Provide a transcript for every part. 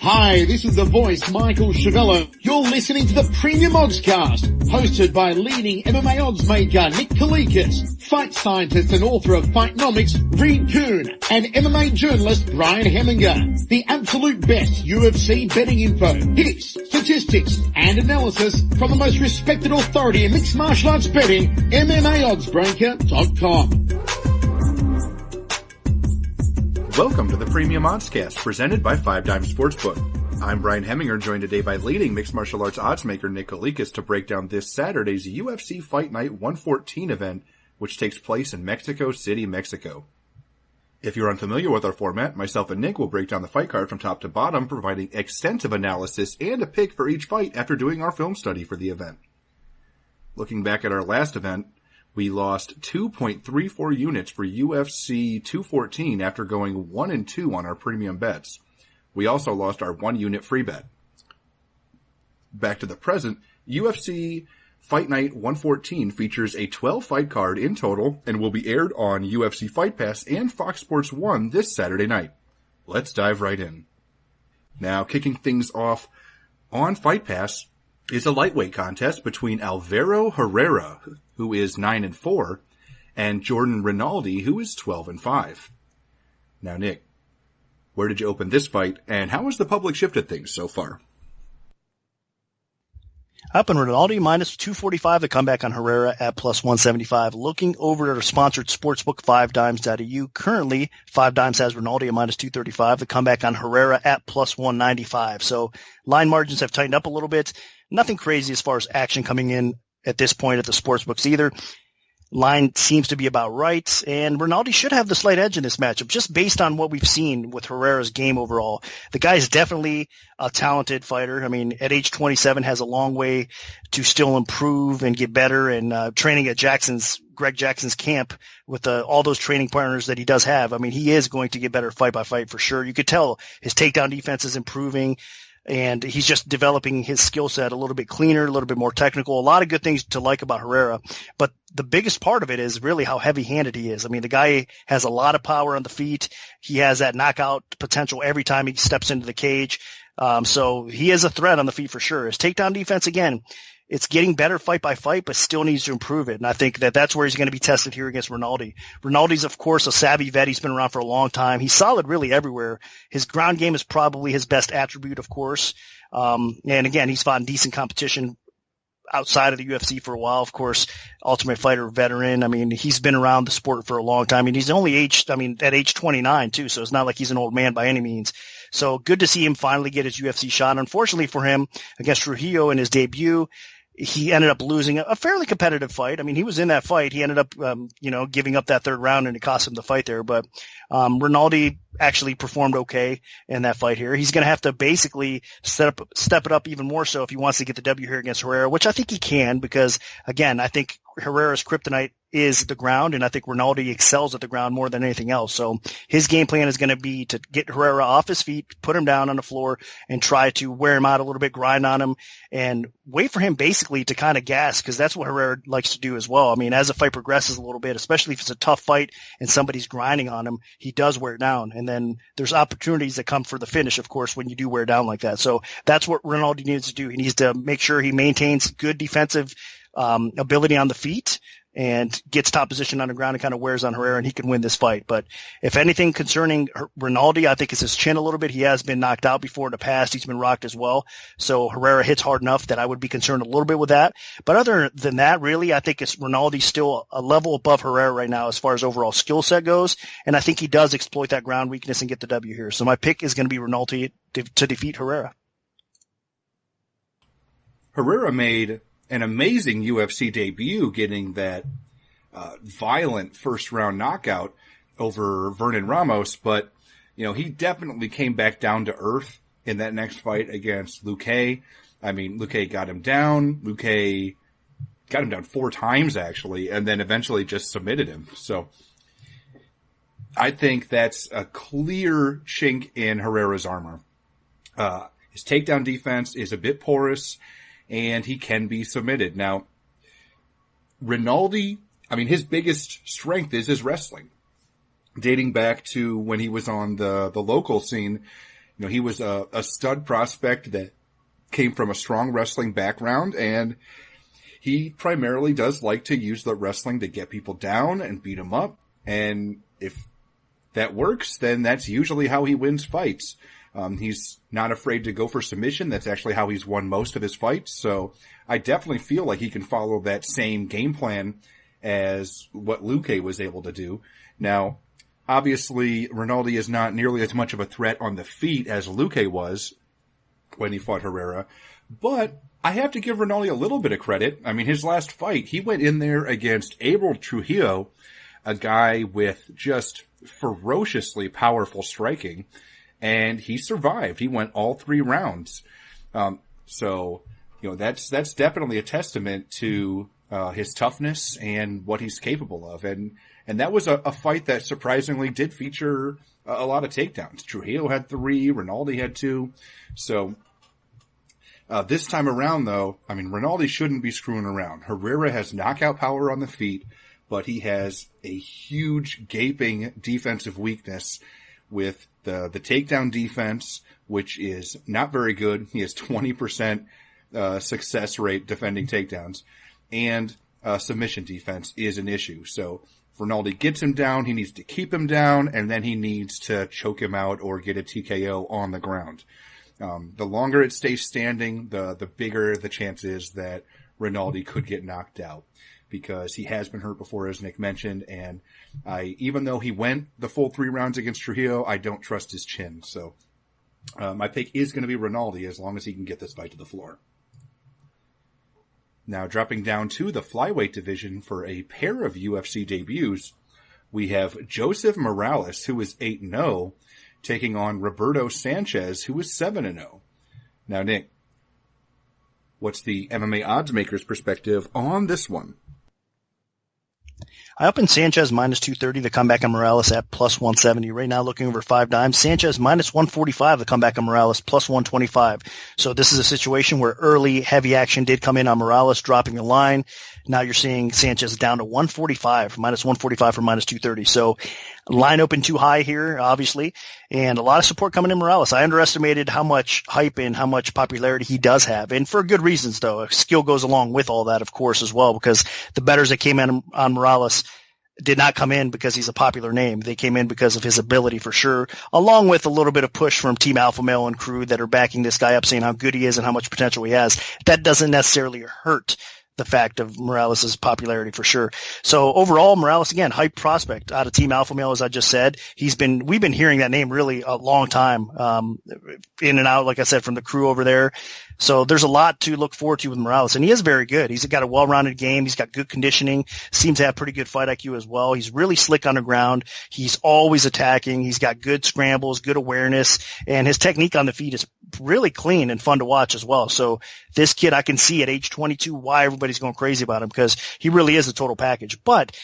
Hi, this is the voice, Michael Chavello. You're listening to the Premium Oddscast, hosted by leading MMA odds maker Nick Kalikas, fight scientist and author of Fightnomics Reed Kuhn, and MMA journalist Brian Hemminger. The absolute best UFC betting info, hits, statistics, and analysis from the most respected authority in mixed martial arts betting, MMAOddsBreaker.com. Welcome to the Premium Oddscast, presented by 5 Dime Sportsbook. I'm Brian Hemminger, joined today by leading mixed martial arts oddsmaker Nick Kalikas to break down this Saturday's UFC Fight Night 114 event, which takes place in Mexico City, Mexico. If you're unfamiliar with our format, myself and Nick will break down the fight card from top to bottom, providing extensive analysis and a pick for each fight after doing our film study for the event. Looking back at our last event, we lost 2.34 units for UFC 214 after going 1-2 on our premium bets. We also lost our 1 unit free bet. Back to the present, UFC Fight Night 114 features a 12-fight card in total and will be aired on UFC Fight Pass and Fox Sports 1 this Saturday night. Let's dive right in. Now, kicking things off on Fight Pass is a lightweight contest between Alvaro Herrera, who is 9-4, and Jordan Rinaldi, who is 12-5. Now, Nick, where did you open this fight, and how has the public shifted things so far? Up in Rinaldi, minus 245, the comeback on Herrera at plus 175. Looking over at our sponsored sportsbook, 5dimes.eu. Currently, 5 Dimes has Rinaldi at minus 235, the comeback on Herrera at plus 195. So line margins have tightened up a little bit. Nothing crazy as far as action coming in at this point at the sportsbooks either. Line seems to be about right, and Rinaldi should have the slight edge in this matchup, just based on what we've seen with Herrera's game overall. The guy is definitely a talented fighter. I mean, at age 27, has a long way to still improve and get better, and training at Greg Jackson's camp with all those training partners that he does have. I mean, he is going to get better fight by fight for sure. You could tell his takedown defense is improving, and he's just developing his skill set a little bit cleaner, a little bit more technical. A lot of good things to like about Herrera, but the biggest part of it is really how heavy-handed he is. I mean, the guy has a lot of power on the feet. He has that knockout potential every time he steps into the cage. So he is a threat on the feet for sure. His takedown defense, again, it's getting better fight by fight, but still needs to improve it. And I think that that's where he's going to be tested here against Rinaldi. Rinaldi's, of course, a savvy vet. He's been around for a long time. He's solid really everywhere. His ground game is probably his best attribute, of course. And again, he's fought in decent competition outside of the UFC for a while. Of course, Ultimate Fighter veteran. I mean, he's been around the sport for a long time. I mean, he's only at age 29 too. So it's not like he's an old man by any means. So good to see him finally get his UFC shot. Unfortunately for him, against Trujillo in his debut, he ended up losing a fairly competitive fight. I mean, he was in that fight. He ended up, giving up that third round, and it cost him the fight there. But Rinaldi actually performed okay in that fight here. He's going to have to basically step it up even more so if he wants to get the W here against Herrera, which I think he can, because again, I think Herrera's kryptonite is the ground, and I think Rinaldi excels at the ground more than anything else. So his game plan is going to be to get Herrera off his feet, put him down on the floor, and try to wear him out a little bit, grind on him, and wait for him basically to kind of gas, because that's what Herrera likes to do as well. I mean, as the fight progresses a little bit, especially if it's a tough fight and somebody's grinding on him, he does wear down. And then there's opportunities that come for the finish, of course, when you do wear down like that. So that's what Rinaldi needs to do. He needs to make sure he maintains good defensive ability on the feet and gets top position on the ground and kind of wears on Herrera, and he can win this fight. But if anything concerning Rinaldi, I think it's his chin a little bit. He has been knocked out before in the past. He's been rocked as well. So Herrera hits hard enough that I would be concerned a little bit with that. But other than that, really, I think Rinaldi's still a level above Herrera right now as far as overall skill set goes. And I think he does exploit that ground weakness and get the W here. So my pick is going to be Rinaldi to defeat Herrera. Herrera made an amazing UFC debut, getting that violent first-round knockout over Vernon Ramos, but he definitely came back down to earth in that next fight against Luque. I mean, Luque got him down. Luque got him down 4 times, actually, and then eventually just submitted him. So I think that's a clear chink in Herrera's armor. His takedown defense is a bit porous, and he can be submitted. Now, Rinaldi, I mean, his biggest strength is his wrestling. Dating back to when he was on the local scene, He was a stud prospect that came from a strong wrestling background, and he primarily does like to use the wrestling to get people down and beat them up. And if that works, then that's usually how he wins fights. He's not afraid to go for submission. That's actually how he's won most of his fights. So I definitely feel like he can follow that same game plan as what Luque was able to do. Now, obviously, Rinaldi is not nearly as much of a threat on the feet as Luque was when he fought Herrera. But I have to give Rinaldi a little bit of credit. I mean, his last fight, he went in there against Abel Trujillo, a guy with just ferociously powerful striking, and he survived. He went all 3 rounds. So, that's definitely a testament to his toughness and what he's capable of. And that was a fight that surprisingly did feature a lot of takedowns. Trujillo had 3, Rinaldi had 2. So, this time around, though, I mean, Rinaldi shouldn't be screwing around. Herrera has knockout power on the feet, but he has a huge gaping defensive weakness with the takedown defense, which is not very good. He has 20% success rate defending takedowns, and submission defense is an issue. So if Rinaldi gets him down, he needs to keep him down, and then he needs to choke him out or get a TKO on the ground. The longer it stays standing, the bigger the chance is that Rinaldi could get knocked out, because he has been hurt before, as Nick mentioned, and even though he went the full 3 rounds against Trujillo, I don't trust his chin. So my pick is going to be Rinaldi as long as he can get this fight to the floor. Now, dropping down to the flyweight division for a pair of UFC debuts, we have Joseph Morales, who is 8-0, taking on Roberto Sanchez, who is 7-0. Now, Nick, what's the MMA oddsmaker's perspective on this one? I opened Sanchez minus 230, the comeback on Morales at plus 170. Right now looking over 5 dimes. Sanchez minus 145, the comeback on Morales plus 125. So this is a situation where early heavy action did come in on Morales, dropping the line. Now you're seeing Sanchez down to 145, minus 145 for minus 230. So line open too high here, obviously, and a lot of support coming in Morales. I underestimated how much hype and how much popularity he does have, and for good reasons, though. Skill goes along with all that, of course, as well, because the bettors that came in on Morales did not come in because he's a popular name. They came in because of his ability, for sure, along with a little bit of push from Team Alpha Male and crew that are backing this guy up, saying how good he is and how much potential he has. That doesn't necessarily hurt the fact of Morales' popularity, for sure. So overall, Morales, again, hype prospect out of Team Alpha Male, as I just said. We've been hearing that name really a long time, in and out, like I said, from the crew over there. So there's a lot to look forward to with Morales, and he is very good. He's got a well-rounded game. He's got good conditioning, seems to have pretty good fight IQ as well. He's really slick on the ground. He's always attacking. He's got good scrambles, good awareness, and his technique on the feet is really clean and fun to watch as well. So this kid, I can see at age 22 why everybody's going crazy about him, because he really is a total package. But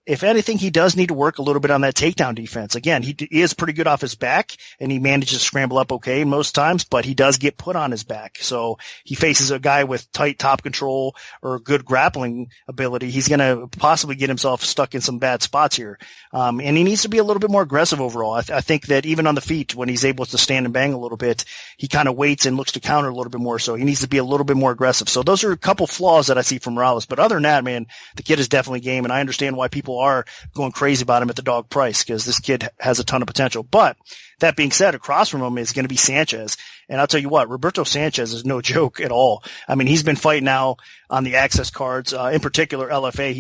if anything, he does need to work a little bit on that takedown defense. Again, he is pretty good off his back, and he manages to scramble up okay most times, but he does get put on his back. So he faces a guy with tight top control or good grappling ability. He's going to possibly get himself stuck in some bad spots here. And he needs to be a little bit more aggressive overall. I think that even on the feet, when he's able to stand and bang a little bit, he kind of waits and looks to counter a little bit more. So he needs to be a little bit more aggressive. So those are a couple flaws that I see from Morales. But other than that, man, the kid is definitely game, and I understand why people are going crazy about him at the dog price, because this kid has a ton of potential. But that being said, across from him is going to be Sanchez. And I'll tell you what, Roberto Sanchez is no joke at all. I mean, he's been fighting now on the access cards, in particular LFA.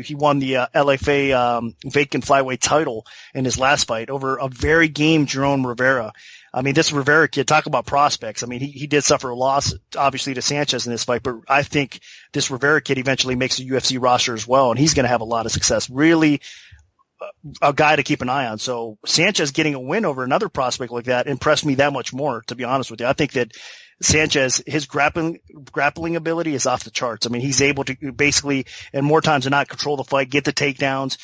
He won the LFA vacant flyweight title in his last fight over a very game Jerome Rivera. I mean, this Rivera kid, talk about prospects. I mean, he did suffer a loss, obviously, to Sanchez in this fight, but I think this Rivera kid eventually makes the UFC roster as well, and he's going to have a lot of success. Really a guy to keep an eye on. So Sanchez getting a win over another prospect like that impressed me that much more, to be honest with you. I think that Sanchez, his grappling ability is off the charts. I mean, he's able to basically, and more times than not, control the fight, get the takedowns,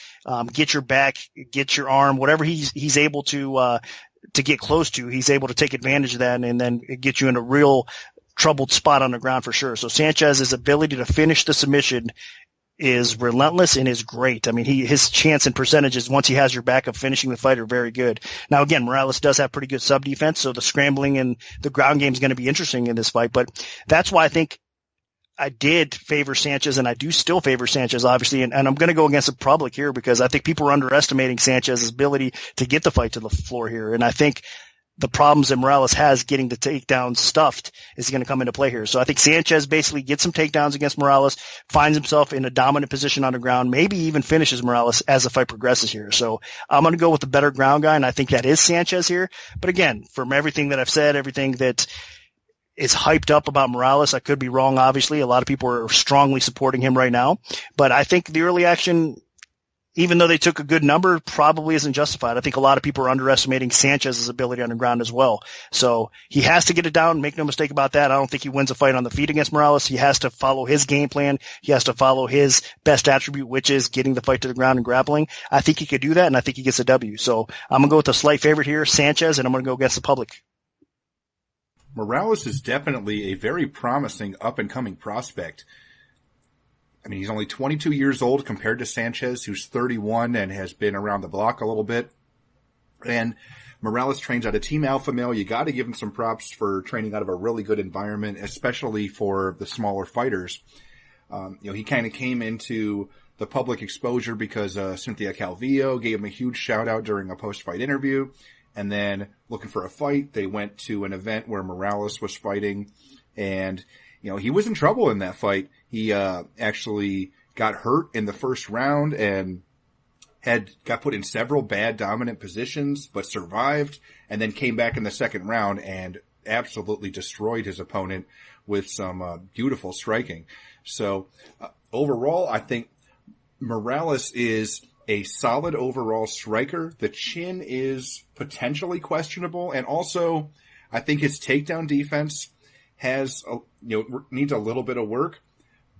get your back, get your arm, whatever he's able to get close to, he's able to take advantage of that and then get you in a real troubled spot on the ground for sure. So Sanchez's ability to finish the submission is relentless and is great. I mean, his chance and percentages once he has your back of finishing the fight are very good. Now, again, Morales does have pretty good sub defense, so the scrambling and the ground game is going to be interesting in this fight. But that's why I think I did favor Sanchez, and I do still favor Sanchez, obviously. And I'm going to go against the public here because I think people are underestimating Sanchez's ability to get the fight to the floor here. And I think the problems that Morales has getting the takedown stuffed is going to come into play here. So I think Sanchez basically gets some takedowns against Morales, finds himself in a dominant position on the ground, maybe even finishes Morales as the fight progresses here. So I'm going to go with the better ground guy, and I think that is Sanchez here. But again, from everything that I've said, everything that is hyped up about Morales, I could be wrong, obviously. A lot of people are strongly supporting him right now. But I think the early action, even though they took a good number, probably isn't justified. I think a lot of people are underestimating Sanchez's ability on the ground as well. So he has to get it down. Make no mistake about that. I don't think he wins a fight on the feet against Morales. He has to follow his game plan. He has to follow his best attribute, which is getting the fight to the ground and grappling. I think he could do that, and I think he gets a W. So I'm going to go with a slight favorite here, Sanchez, and I'm going to go against the public. Morales is definitely a very promising up-and-coming prospect. I mean, he's only 22 years old compared to Sanchez, who's 31 and has been around the block a little bit. And Morales trains out of Team Alpha Male. You got to give him some props for training out of a really good environment, especially for the smaller fighters. He kind of came into the public exposure because Cynthia Calvillo gave him a huge shout out during a post-fight interview. And then looking for a fight, they went to an event where Morales was fighting, and he was in trouble in that fight. He actually got hurt in the first round and got put in several bad dominant positions, but survived, and then came back in the second round and absolutely destroyed his opponent with some beautiful striking. So overall, I think Morales is a solid overall striker. The chin is potentially questionable, and also I think his takedown defense needs a little bit of work,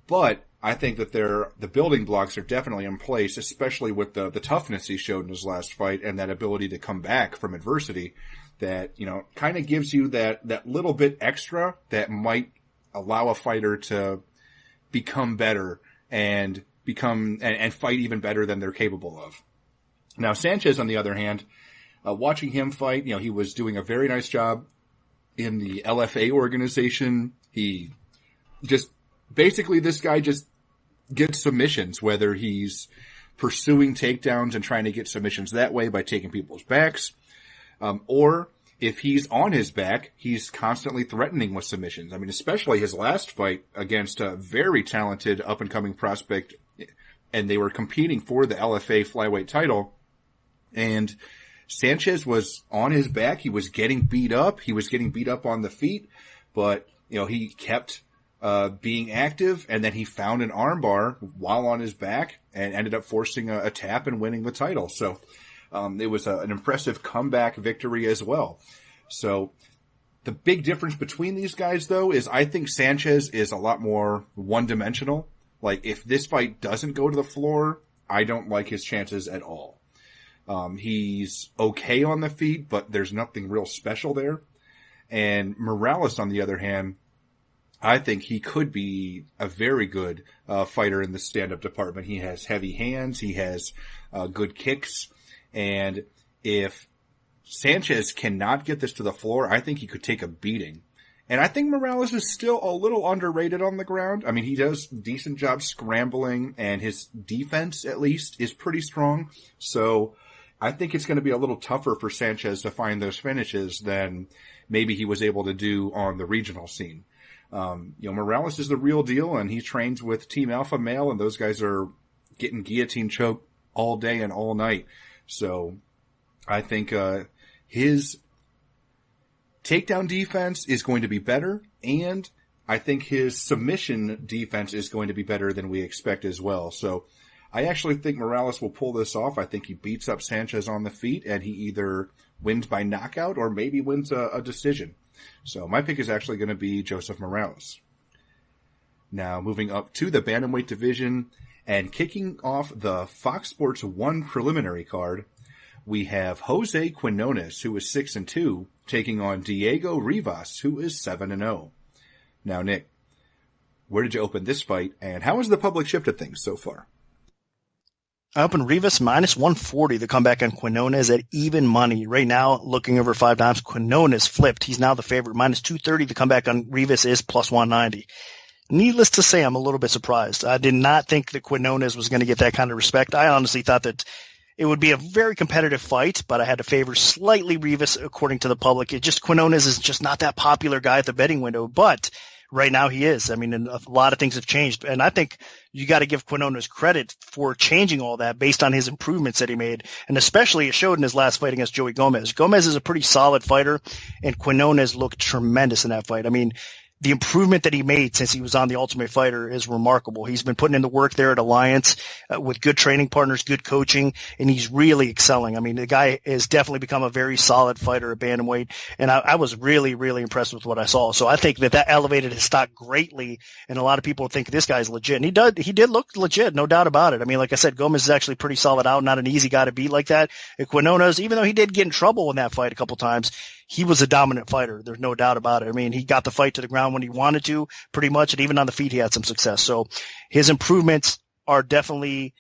but I think that the building blocks are definitely in place, especially with the toughness he showed in his last fight and that ability to come back from adversity that, kind of gives you that little bit extra that might allow a fighter to become better and fight even better than they're capable of. Now, Sanchez, on the other hand, watching him fight, he was doing a very nice job in the LFA organization. He this guy just gets submissions, whether he's pursuing takedowns and trying to get submissions that way by taking people's backs, or if he's on his back, he's constantly threatening with submissions. I mean, especially his last fight against a very talented up-and-coming prospect, and they were competing for the LFA flyweight title, and Sanchez was on his back. He was getting beat up. He was getting beat up on the feet, but, he kept being active, and then he found an armbar while on his back and ended up forcing a tap and winning the title. So it was an impressive comeback victory as well. So the big difference between these guys, though, is I think Sanchez is a lot more one-dimensional. Like, if this fight doesn't go to the floor, I don't like his chances at all. He's okay on the feet, but there's nothing real special there. And Morales, on the other hand, I think he could be a very good fighter in the stand-up department. He has heavy hands. He has good kicks. And if Sanchez cannot get this to the floor, I think he could take a beating. And I think Morales is still a little underrated on the ground. I mean, he does a decent job scrambling, and his defense, at least, is pretty strong. So I think it's going to be a little tougher for Sanchez to find those finishes than maybe he was able to do on the regional scene. Morales is the real deal, and he trains with Team Alpha Male, and those guys are getting guillotine choked all day and all night. So I think his takedown defense is going to be better, and I think his submission defense is going to be better than we expect as well. So I actually think Morales will pull this off. I think he beats up Sanchez on the feet, and he either wins by knockout or maybe wins a decision. So my pick is actually going to be Joseph Morales. Now moving up to the bantamweight division and kicking off the Fox Sports 1 preliminary card, we have Jose Quinones, who is 6-2, taking on Diego Rivas, who is 7-0. Now, Nick, Where did you open this fight, and how has the public shifted things so far? I opened Rivas minus 140 to come back on Quinones at even money. Right now, looking over 5 dimes, Quinones flipped. He's now the favorite. Minus 230 to come back on Rivas is plus 190. Needless to say, I'm a little bit surprised. I did not think that Quinones was going to get that kind of respect. I honestly thought that it would be a very competitive fight, but I had to favor slightly Rivas according to the public. Quinones is just not that popular guy at the betting window, but right now he is. I mean, and a lot of things have changed, and I think you got to give Quinones credit for changing all that based on his improvements that he made, and especially it showed in his last fight against Joey Gomez. Gomez is a pretty solid fighter, and Quinones looked tremendous in that fight. I mean, the improvement that he made since he was on The Ultimate Fighter is remarkable. He's been putting in the work there at Alliance with good training partners, good coaching, and he's really excelling. I mean, the guy has definitely become a very solid fighter at bantamweight, and I was really, really impressed with what I saw. So I think that elevated his stock greatly, and a lot of people think this guy's legit. And he did look legit, no doubt about it. I mean, like I said, Gomez is actually pretty solid out, not an easy guy to beat like that. And Quinones, even though he did get in trouble in that fight a couple times, he was a dominant fighter. There's no doubt about it. I mean, he got the fight to the ground when he wanted to, pretty much, and even on the feet he had some success. So his improvements are definitely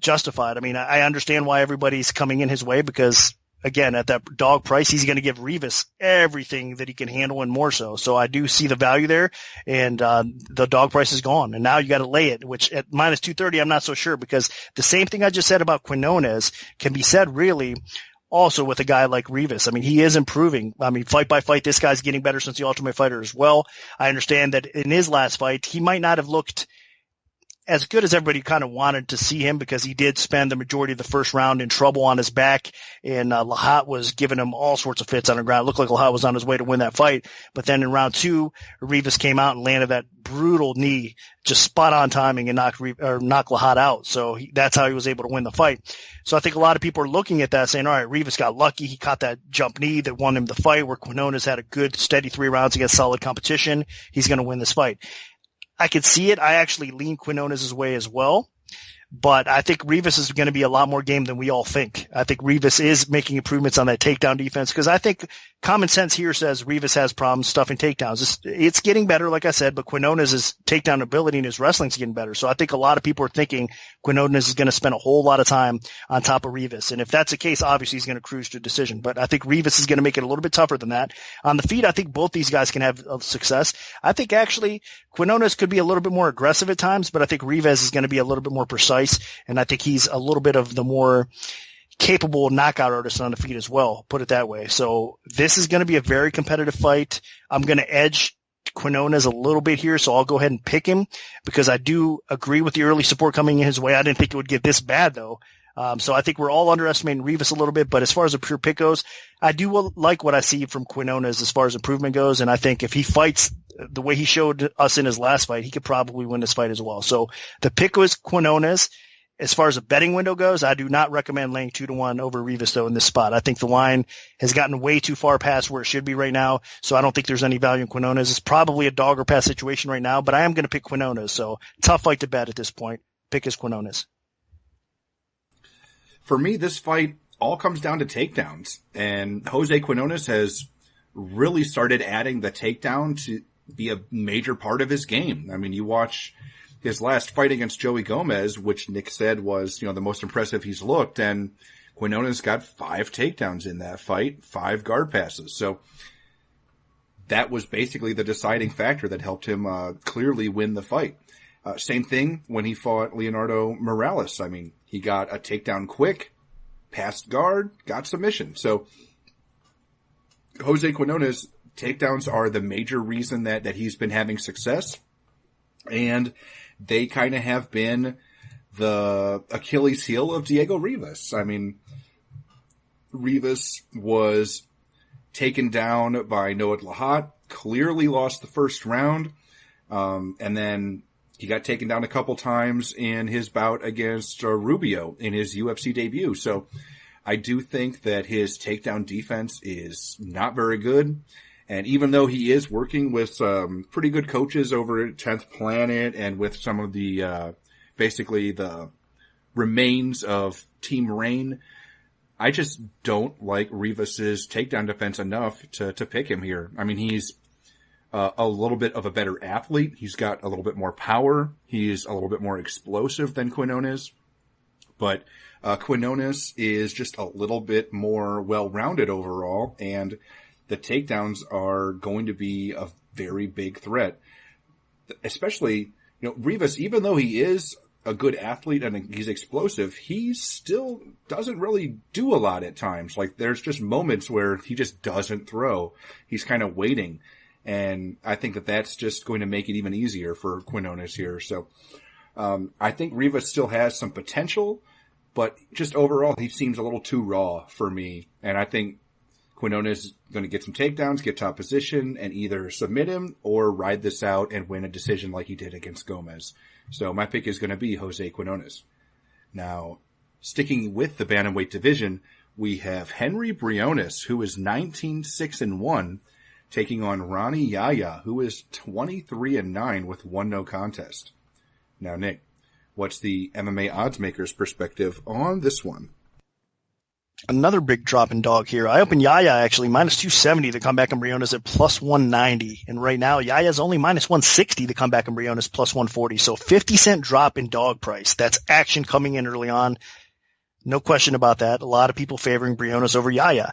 justified. I mean, I understand why everybody's coming in his way because, again, at that dog price, he's going to give Rivas everything that he can handle and more so. So I do see the value there, and the dog price is gone. And now you got to lay it, which at minus 230, I'm not so sure, because the same thing I just said about Quinones can be said really also with a guy like Rivas. I mean, he is improving. I mean, fight by fight, this guy's getting better since the Ultimate Fighter as well. I understand that in his last fight, he might not have looked as good as everybody kind of wanted to see him because he did spend the majority of the first round in trouble on his back, and Lahat was giving him all sorts of fits on the ground. It looked like Lahat was on his way to win that fight, but then in round 2, Rivas came out and landed that brutal knee, just spot on timing, and knocked Lahat out. So that's how he was able to win the fight. So I think a lot of people are looking at that saying, all right, Rivas got lucky. He caught that jump knee that won him the fight, where Quinones had a good steady 3 rounds against solid competition. He's going to win this fight. I could see it. I actually lean Quinones' way as well. But I think Rivas is going to be a lot more game than we all think. I think Rivas is making improvements on that takedown defense because I think common sense here says Rivas has problems stuffing takedowns. It's getting better, like I said, but Quinones' takedown ability and his wrestling's getting better. So I think a lot of people are thinking Quinones is going to spend a whole lot of time on top of Rivas. And if that's the case, obviously he's going to cruise to a decision. But I think Rivas is going to make it a little bit tougher than that. On the feet, I think both these guys can have success. I think actually Quinones could be a little bit more aggressive at times, but I think Rivas is going to be a little bit more precise. And I think he's a little bit of the more capable knockout artist on the feet as well, put it that way. So this is going to be a very competitive fight. I'm going to edge Quinones a little bit here, so I'll go ahead and pick him because I do agree with the early support coming in his way. I didn't think it would get this bad, though. So I think we're all underestimating Rivas a little bit, but as far as a pure pick goes, I do like what I see from Quinones as far as improvement goes, and I think if he fights the way he showed us in his last fight, he could probably win this fight as well. So the pick was Quinones. As far as a betting window goes, I do not recommend laying 2-1 over Rivas, though, in this spot. I think the line has gotten way too far past where it should be right now, so I don't think there's any value in Quinones. It's probably a dog or pass situation right now, but I am going to pick Quinones, so tough fight to bet at this point. Pick is Quinones. For me, this fight all comes down to takedowns, and Jose Quinones has really started adding the takedown to be a major part of his game. I mean, you watch his last fight against Joey Gomez, which Nick said was, the most impressive he's looked, and Quinones got 5 takedowns in that fight, 5 guard passes. So that was basically the deciding factor that helped him clearly win the fight. Same thing when he fought Leonardo Morales. I mean, he got a takedown quick, passed guard, got submission. So Jose Quinones, takedowns are the major reason that he's been having success. And they kind of have been the Achilles heel of Diego Rivas. I mean, Rivas was taken down by Noah Lahat, clearly lost the first round, and then he got taken down a couple times in his bout against Rubio in his UFC debut. So I do think that his takedown defense is not very good. And even though he is working with some pretty good coaches over at 10th Planet and with some of the, basically the remains of Team Rain, I just don't like Rivas's takedown defense enough to pick him here. I mean, he's a little bit of a better athlete. He's got a little bit more power. He's a little bit more explosive than Quinones. But Quinones is just a little bit more well-rounded overall, and the takedowns are going to be a very big threat. Especially, Rivas, even though he is a good athlete and he's explosive, he still doesn't really do a lot at times. Like, there's just moments where he just doesn't throw. He's kind of waiting. And I think that that's just going to make it even easier for Quinones here. So, I think Rivas still has some potential, but just overall, he seems a little too raw for me. And I think Quinones is going to get some takedowns, get top position, and either submit him or ride this out and win a decision like he did against Gomez. So my pick is going to be Jose Quinones. Now, sticking with the bantamweight division, we have Henry Briones, who is 19-6-1, taking on Ronnie Yahya, who is 23-9 with 1 no contest. Now, Nick, what's the MMA oddsmakers perspective on this one? Another big drop in dog here. I opened Yahya actually minus 270 to come back in Briones at plus 190. And right now, Yahya's only minus 160 to come back in Briones plus 140. So 50-cent drop in dog price. That's action coming in early on. No question about that. A lot of people favoring Briones over Yahya.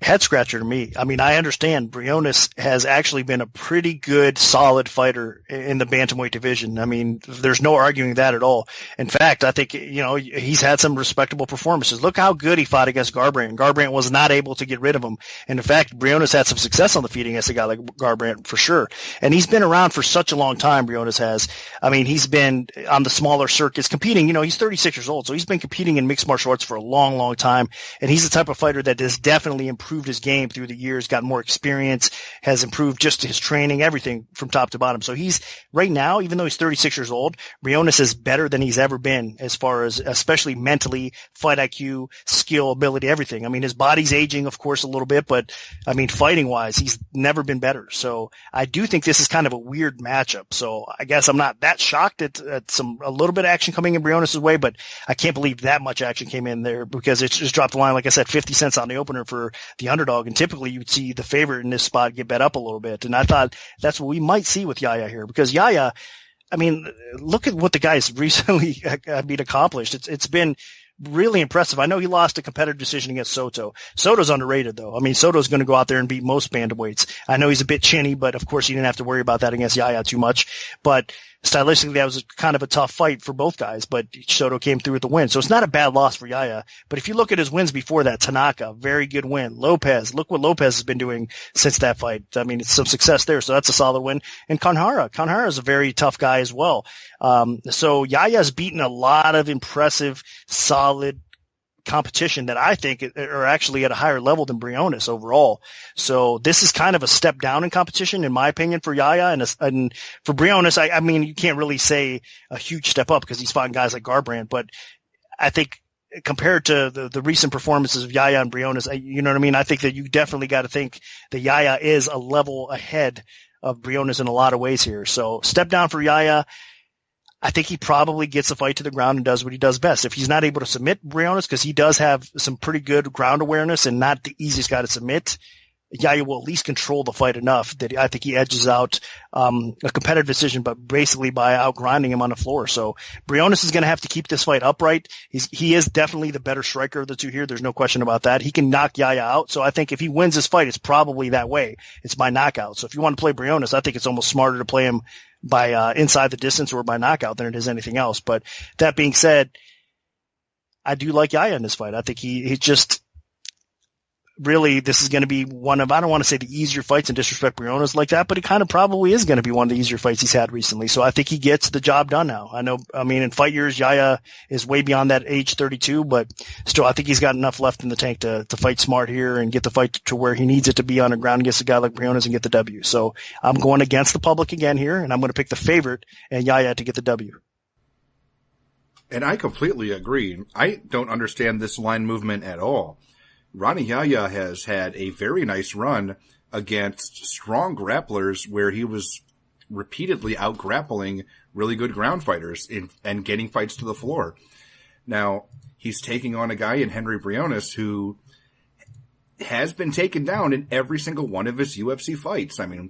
Head scratcher to me. I mean, I understand Briones has actually been a pretty good, solid fighter in the bantamweight division. I mean, there's no arguing that at all. In fact, I think, he's had some respectable performances. Look how good he fought against Garbrandt. Garbrandt was not able to get rid of him. And in fact, Briones had some success on the feet against a guy like Garbrandt for sure. And he's been around for such a long time, Briones has. I mean, he's been on the smaller circuits competing. He's 36 years old, so he's been competing in mixed martial arts for a long, long time. And he's the type of fighter that has definitely improved his game through the years, got more experience, has improved just his training, everything from top to bottom. So he's right now, even though he's 36 years old, Briones is better than he's ever been as far as especially mentally, fight IQ, skill, ability, everything. I mean, his body's aging, of course, a little bit, but I mean, fighting wise, he's never been better. So I do think this is kind of a weird matchup. So I guess I'm not that shocked at a little bit of action coming in Briones' way, but I can't believe that much action came in there because it's just dropped the line. Like I said, 50 cents on the opener for the underdog, and typically you would see the favorite in this spot get bet up a little bit. And I thought that's what we might see with Yahya here, because Yahya, I mean, look at what the guy's recently accomplished. It's been really impressive. I know he lost a competitive decision against Soto. Soto's underrated though. I mean, Soto's going to go out there and beat most bantamweights. I know he's a bit chinny, but of course you didn't have to worry about that against Yahya too much. But stylistically, that was kind of a tough fight for both guys, but Soto came through with the win. So it's not a bad loss for Yahya. But if you look at his wins before that, Tanaka, very good win. Lopez, look what Lopez has been doing since that fight. I mean, it's some success there. So that's a solid win. And Kanhara is a very tough guy as well. So Yahya's beaten a lot of impressive, solid competition that I think are actually at a higher level than Briones overall. So this is kind of a step down in competition, in my opinion, for Yahya. And for Briones, I mean, you can't really say a huge step up because he's fought guys like Garbrandt, but I think compared to the recent performances of Yahya and Briones, you know what I mean? I think that you definitely got to think that Yahya is a level ahead of Briones in a lot of ways here. So step down for Yahya. I think he probably gets the fight to the ground and does what he does best. If he's not able to submit Briones, because he does have some pretty good ground awareness and not the easiest guy to submit, Yahya will at least control the fight enough that I think he edges out a competitive decision, but basically by outgrinding him on the floor. So Briones is going to have to keep this fight upright. He is definitely the better striker of the two here. There's no question about that. He can knock Yahya out. So I think if he wins this fight, it's probably that way. It's by knockout. So if you want to play Briones, I think it's almost smarter to play him by inside the distance or by knockout than it is anything else. But that being said, I do like Yahya in this fight. I think he just really, this is going to be one of, I don't want to say the easier fights and disrespect Briones like that, but it kind of probably is going to be one of the easier fights he's had recently. So I think he gets the job done now. I mean, in fight years, Yahya is way beyond that age 32, but still, I think he's got enough left in the tank to fight smart here and get the fight to where he needs it to be on the ground against a guy like Briones and get the W. So I'm going against the public again here, and I'm going to pick the favorite and Yahya to get the W. And I completely agree. I don't understand this line movement at all. Ronnie Yahya has had a very nice run against strong grapplers where he was repeatedly out-grappling really good ground fighters and getting fights to the floor. Now, he's taking on a guy in Henry Briones who has been taken down in every single one of his UFC fights. I mean,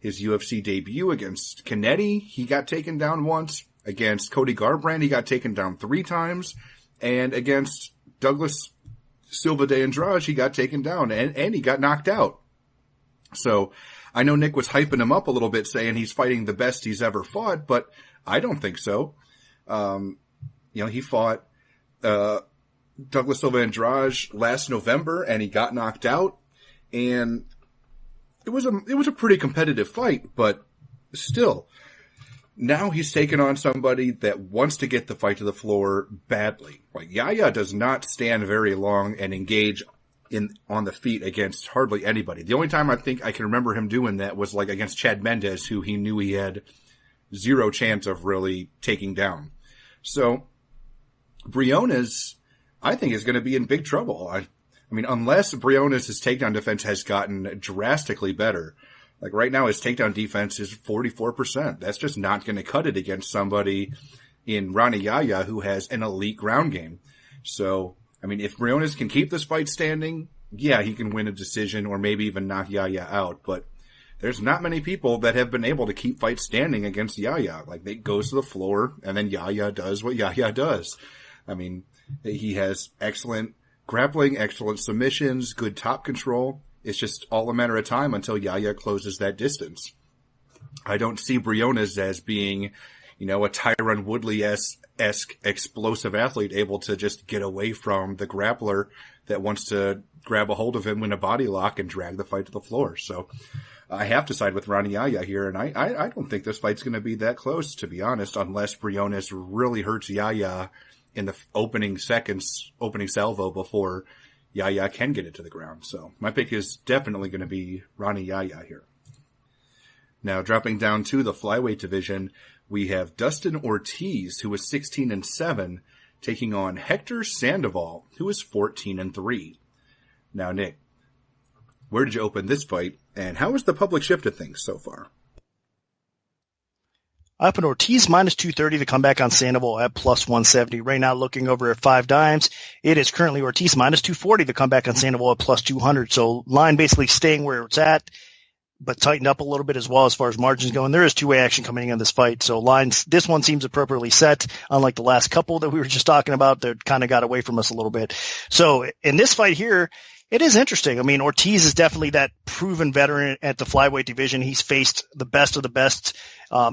his UFC debut against Kennedy, he got taken down once. Against Cody Garbrandt, he got taken down 3 times. And against Douglas Silva de Andrade, he got taken down and he got knocked out. So I know Nick was hyping him up a little bit, saying he's fighting the best he's ever fought, but I don't think so. He fought Douglas Silva Andrade last November and he got knocked out. And it was a pretty competitive fight, but still. Now he's taken on somebody that wants to get the fight to the floor badly. Like, Yahya does not stand very long and engage on the feet against hardly anybody. The only time I think I can remember him doing that was like against Chad Mendes, who he knew he had zero chance of really taking down. So Briones, I think, is going to be in big trouble. I mean, unless Briones' takedown defense has gotten drastically better. Like right now, his takedown defense is 44%. That's just not going to cut it against somebody in Rani Yahya who has an elite ground game. So, I mean, if Briones can keep this fight standing, yeah, he can win a decision or maybe even knock Yahya out. But there's not many people that have been able to keep fights standing against Yahya. Like, it goes to the floor and then Yahya does what Yahya does. I mean, he has excellent grappling, excellent submissions, good top control. It's just all a matter of time until Yahya closes that distance. I don't see Briones as being, a Tyron Woodley-esque explosive athlete able to just get away from the grappler that wants to grab a hold of him in a body lock and drag the fight to the floor. So I have to side with Rani Yahya here, and I don't think this fight's going to be that close, to be honest, unless Briones really hurts Yahya in the opening salvo before Yahya can get it to the ground. So my pick is definitely going to be Rani Yahya here. Now, dropping down to the flyweight division, we have Dustin Ortiz, who is 16-7, taking on Hector Sandoval, who is 14-3. Now, Nick, where did you open this fight, and how has the public shifted things so far? I opened Ortiz minus 230 to come back on Sandoval at plus 170. Right now, looking over at 5 dimes, it is currently Ortiz minus 240 to come back on Sandoval at plus 200. So line basically staying where it's at, but tightened up a little bit as well as far as margins go. And there is two-way action coming in this fight. So lines, this one seems appropriately set, unlike the last couple that we were just talking about that kind of got away from us a little bit. So in this fight here, it is interesting. I mean, Ortiz is definitely that proven veteran at the flyweight division. He's faced the best of the best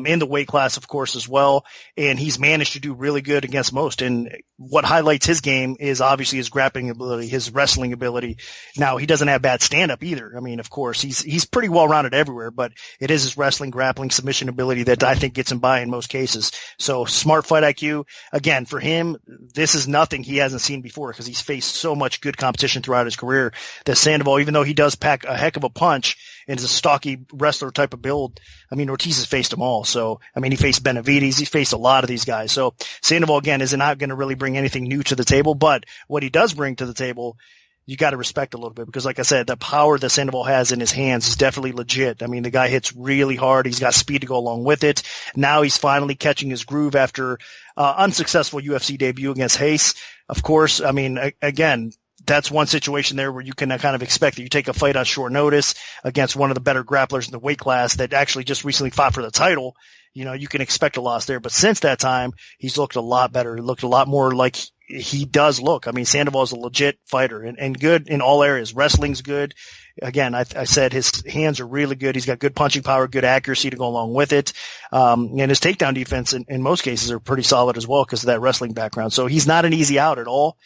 in the weight class, of course, as well. And he's managed to do really good against most. And what highlights his game is obviously his grappling ability, his wrestling ability. Now, he doesn't have bad stand-up either. I mean, of course, he's pretty well-rounded everywhere, but it is his wrestling, grappling, submission ability that I think gets him by in most cases. So smart fight IQ. Again, for him, this is nothing he hasn't seen before because he's faced so much good competition throughout his career that Sandoval, even though he does pack a heck of a punch and is a stocky wrestler type of build, I mean, Ortiz has faced them all. So, I mean, he faced Benavides. He faced a lot of these guys. So Sandoval, again, is not going to really bring anything new to the table, but what he does bring to the table, you got to respect a little bit because, like I said, the power that Sandoval has in his hands is definitely legit. I mean, the guy hits really hard. He's got speed to go along with it. Now he's finally catching his groove after unsuccessful UFC debut against Hayes. Of course, I mean, again, that's one situation there where you can kind of expect that you take a fight on short notice against one of the better grapplers in the weight class that actually just recently fought for the title. You can expect a loss there. But since that time, he's looked a lot better. He looked a lot more like he does look. I mean, Sandoval is a legit fighter and good in all areas. Wrestling's good. Again, I said his hands are really good. He's got good punching power, good accuracy to go along with it. And his takedown defense in most cases are pretty solid as well because of that wrestling background. So he's not an easy out at all.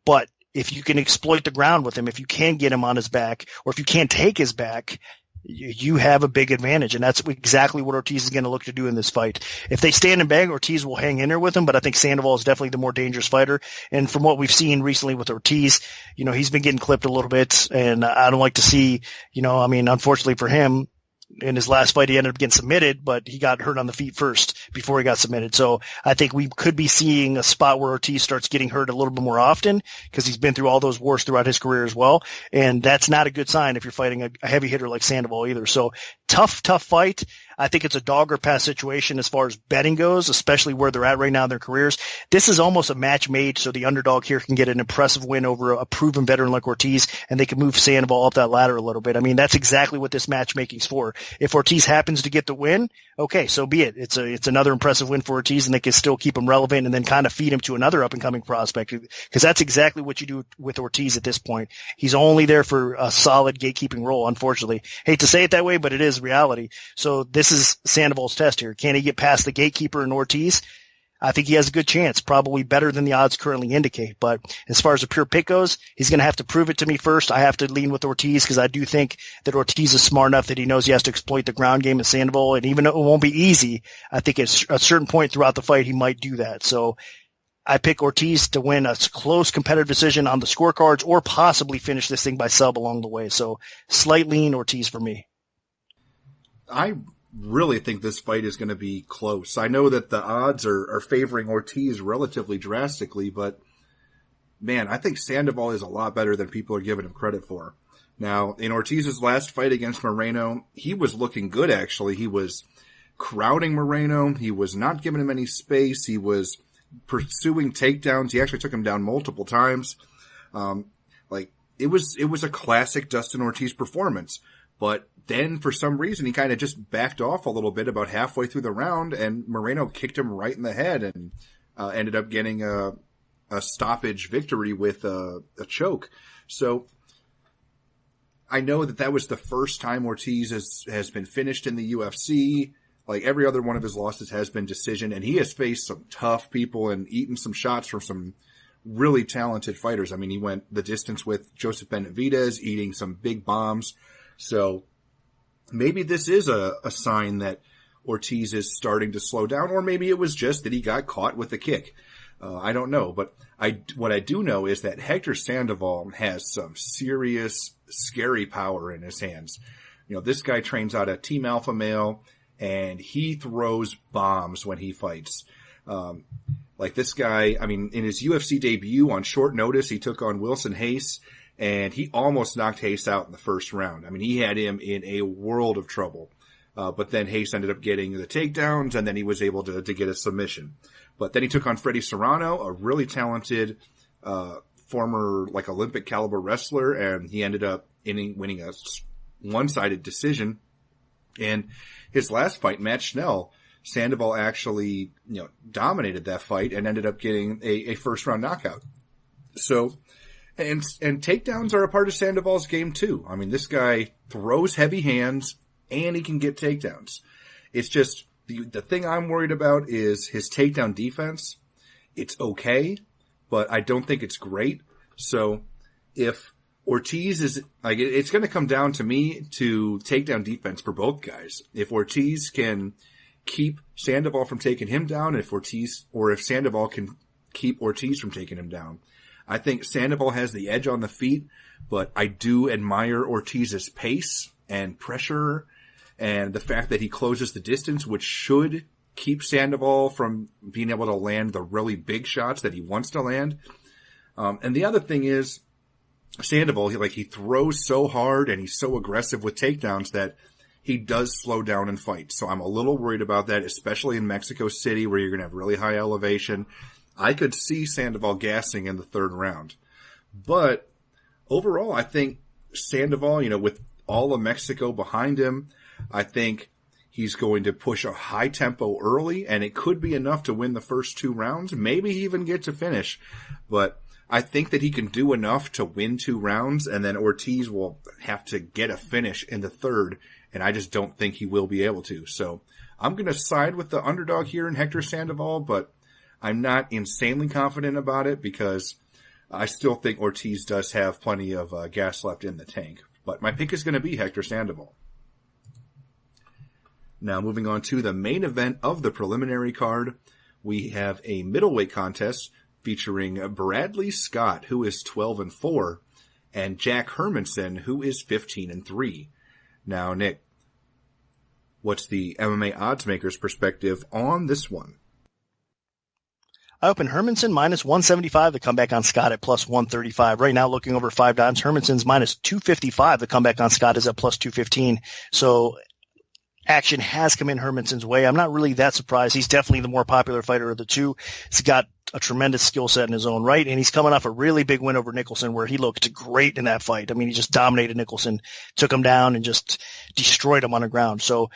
But if you can exploit the ground with him, if you can get him on his back, or if you can't take his back, you have a big advantage. And that's exactly what Ortiz is going to look to do in this fight. If they stand and bang, Ortiz will hang in there with him, but I think Sandoval is definitely the more dangerous fighter. And from what we've seen recently with Ortiz, he's been getting clipped a little bit, and I don't like to see, unfortunately for him, in his last fight, he ended up getting submitted, but he got hurt on the feet first before he got submitted. So I think we could be seeing a spot where Ortiz starts getting hurt a little bit more often because he's been through all those wars throughout his career as well. And that's not a good sign if you're fighting a heavy hitter like Sandoval either. So tough fight. I think it's a dog or pass situation as far as betting goes, especially where they're at right now in their careers. This is almost a match made so the underdog here can get an impressive win over a proven veteran like Ortiz, and they can move Sandoval up that ladder a little bit. I mean, that's exactly what this matchmaking's for. If Ortiz happens to get the win, okay, so be it. It's another impressive win for Ortiz, and they can still keep him relevant and then kind of feed him to another up-and-coming prospect, because that's exactly what you do with Ortiz at this point. He's only there for a solid gatekeeping role, unfortunately. Hate to say it that way, but it is reality. So this is Sandoval's test here. Can he get past the gatekeeper in Ortiz? I think he has a good chance, probably better than the odds currently indicate. But as far as a pure pick goes, he's going to have to prove it to me first. I have to lean with Ortiz because I do think that Ortiz is smart enough that he knows he has to exploit the ground game of Sandoval. And even though it won't be easy, I think at a certain point throughout the fight, he might do that. So I pick Ortiz to win a close competitive decision on the scorecards or possibly finish this thing by sub along the way. So slight lean Ortiz for me. I really think this fight is going to be close. I know that the odds are favoring Ortiz relatively drastically, but man, I think Sandoval is a lot better than people are giving him credit for. Now, in Ortiz's last fight against Moreno, he was looking good, actually. He was crowding Moreno. He was not giving him any space. He was pursuing takedowns. He actually took him down multiple times. It was a classic Dustin Ortiz performance. But then, for some reason, he kind of just backed off a little bit about halfway through the round, and Moreno kicked him right in the head and ended up getting a stoppage victory with a choke. So I know that was the first time Ortiz has been finished in the UFC. Like every other one of his losses has been decision, and he has faced some tough people and eaten some shots from some really talented fighters. I mean, he went the distance with Joseph Benavidez, eating some big bombs. So maybe this is a sign that Ortiz is starting to slow down, or maybe it was just that he got caught with a kick. I don't know, but what I do know is that Hector Sandoval has some serious, scary power in his hands. You know, this guy trains out of Team Alpha Male, and he throws bombs when he fights. Like this guy, I mean, in his UFC debut on short notice, he took on Wilson Hayes, and he almost knocked Hayes out in the first round. I mean, he had him in a world of trouble. But then Hayes ended up getting the takedowns, and then he was able to get a submission. But then he took on Freddie Serrano, a really talented former like Olympic caliber wrestler, and he ended up winning a one-sided decision. And his last fight, Matt Schnell, Sandoval actually dominated that fight and ended up getting a first-round knockout. So. And takedowns are a part of Sandoval's game too. I mean, this guy throws heavy hands and he can get takedowns. It's just the thing I'm worried about is his takedown defense. It's okay, but I don't think it's great. So if Ortiz is like, it's going to come down to me to takedown defense for both guys. If Ortiz can keep Sandoval from taking him down, if Sandoval can keep Ortiz from taking him down. I think Sandoval has the edge on the feet, but I do admire Ortiz's pace and pressure and the fact that he closes the distance, which should keep Sandoval from being able to land the really big shots that he wants to land. And the other thing is Sandoval, he throws so hard and he's so aggressive with takedowns that he does slow down in fights. So I'm a little worried about that, especially in Mexico City where you're going to have really high elevation. I could see Sandoval gassing in the third round. But overall, I think Sandoval, with all of Mexico behind him, I think he's going to push a high tempo early, and it could be enough to win the first 2 rounds, maybe even get to finish. But I think that he can do enough to win 2 rounds, and then Ortiz will have to get a finish in the third, and I just don't think he will be able to. So I'm going to side with the underdog here in Hector Sandoval, but I'm not insanely confident about it because I still think Ortiz does have plenty of gas left in the tank. But my pick is going to be Hector Sandoval. Now moving on to the main event of the preliminary card, we have a middleweight contest featuring Bradley Scott, who is 12-4, and Jack Hermanson, who is 15-3. Now, Nick, what's the MMA odds maker's perspective on this one? I opened Hermansson minus 175 to come back on Scott at plus 135. Right now, looking over 5 dimes, Hermansson's minus 255 to come back on Scott is at plus 215. So action has come in Hermansson's way. I'm not really that surprised. He's definitely the more popular fighter of the two. He's got a tremendous skill set in his own right, and he's coming off a really big win over Nicholson where he looked great in that fight. I mean, he just dominated Nicholson, took him down, and just destroyed him on the ground. So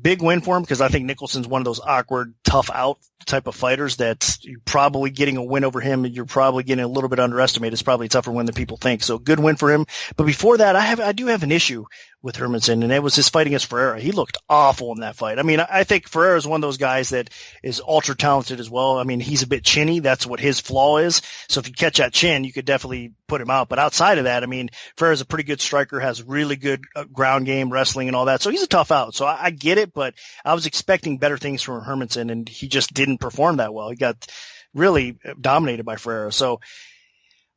big win for him because I think Nicholson's one of those awkward, tough out type of fighters that you're probably getting a win over him. You're probably getting a little bit underestimated. It's probably a tougher win than people think. So good win for him. But before that, I do have an issue with Hermansson, and it was his fight against Ferreira. He looked awful in that fight. I mean, I think Ferreira is one of those guys that is ultra talented as well. I mean, he's a bit chinny. That's what his flaw is. So if you catch that chin, you could definitely put him out. But outside of that, I mean, Ferreira's a pretty good striker, has really good ground game, wrestling and all that. So he's a tough out. So I get it, but I was expecting better things from Hermansson, and he just didn't perform that well. He got really dominated by Ferreira. So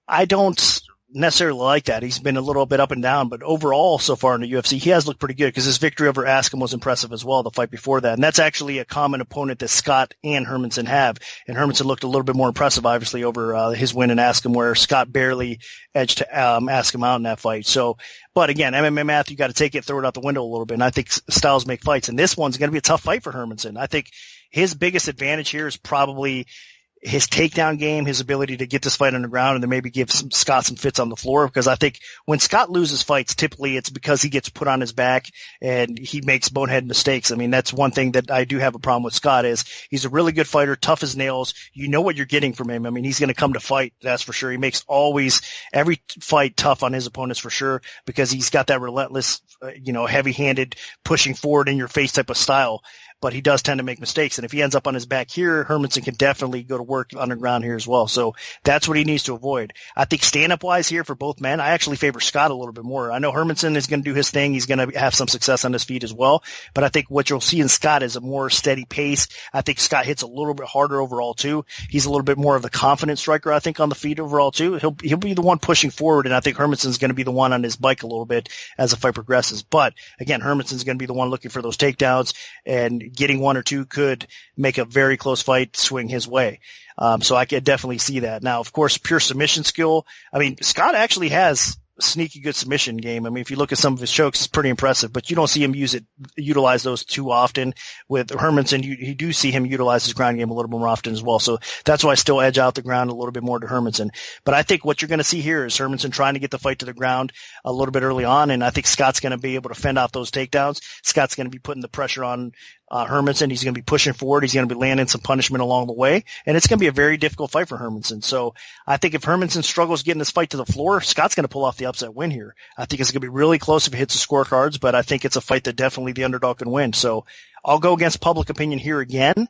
I don't necessarily like that. He's been a little bit up and down, but overall so far in the UFC, he has looked pretty good because his victory over Askham was impressive as well, the fight before that. And that's actually a common opponent that Scott and Hermansson have. And Hermansson looked a little bit more impressive, obviously, over his win in Askham, where Scott barely edged Askham out in that fight. So, but again, MMA math, you got to take it, throw it out the window a little bit. And I think styles make fights. And this one's going to be a tough fight for Hermansson. I think his biggest advantage here is probably his takedown game, his ability to get this fight on the ground, and then maybe give Scott some fits on the floor. Because I think when Scott loses fights, typically it's because he gets put on his back and he makes bonehead mistakes. I mean, that's one thing that I do have a problem with Scott is he's a really good fighter, tough as nails. You know what you're getting from him. I mean, he's going to come to fight, that's for sure. He makes always every fight tough on his opponents for sure because he's got that relentless, heavy-handed, pushing forward in your face type of style. But he does tend to make mistakes. And if he ends up on his back here, Hermansson can definitely go to work underground here as well. So that's what he needs to avoid. I think stand-up wise here for both men, I actually favor Scott a little bit more. I know Hermansson is going to do his thing. He's going to have some success on his feet as well. But I think what you'll see in Scott is a more steady pace. I think Scott hits a little bit harder overall too. He's a little bit more of the confident striker, I think, on the feet overall too. He'll be the one pushing forward. And I think Hermansson's going to be the one on his bike a little bit as the fight progresses. But again, Hermansson's going to be the one looking for those takedowns, and getting one or two could make a very close fight swing his way. So I could definitely see that. Now, of course, pure submission skill. I mean, Scott actually has a sneaky good submission game. I mean, if you look at some of his chokes, it's pretty impressive, but you don't see him utilize those too often. With Hermansson, you do see him utilize his ground game a little bit more often as well. So that's why I still edge out the ground a little bit more to Hermansson. But I think what you're going to see here is Hermansson trying to get the fight to the ground a little bit early on, and I think Scott's going to be able to fend off those takedowns. Scott's going to be putting the pressure on Hermansson. He's going to be pushing forward. He's going to be landing some punishment along the way, and it's going to be a very difficult fight for Hermansson. So I think if Hermansson struggles getting this fight to the floor, Scott's going to pull off the upset win here. I think it's going to be really close if it hits the scorecards, but I think it's a fight that definitely the underdog can win. So I'll go against public opinion here again,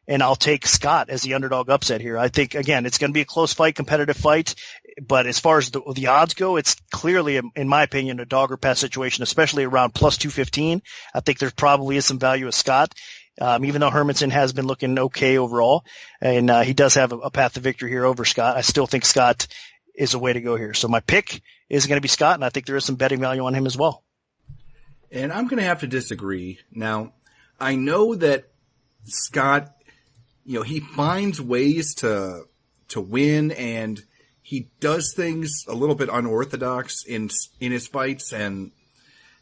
and I'll take Scott as the underdog upset here. I think, again, it's going to be a close fight, competitive fight, but as far as the odds go, it's clearly, in my opinion, a dog or pass situation, especially around plus 215. I think there probably is some value with Scott, even though Hermansson has been looking okay overall, and he does have a path to victory here over Scott. I still think Scott is a way to go here. So my pick is going to be Scott, and I think there is some betting value on him as well. And I'm going to have to disagree. Now, I know that Scott, he finds ways to win, and he does things a little bit unorthodox in his fights, and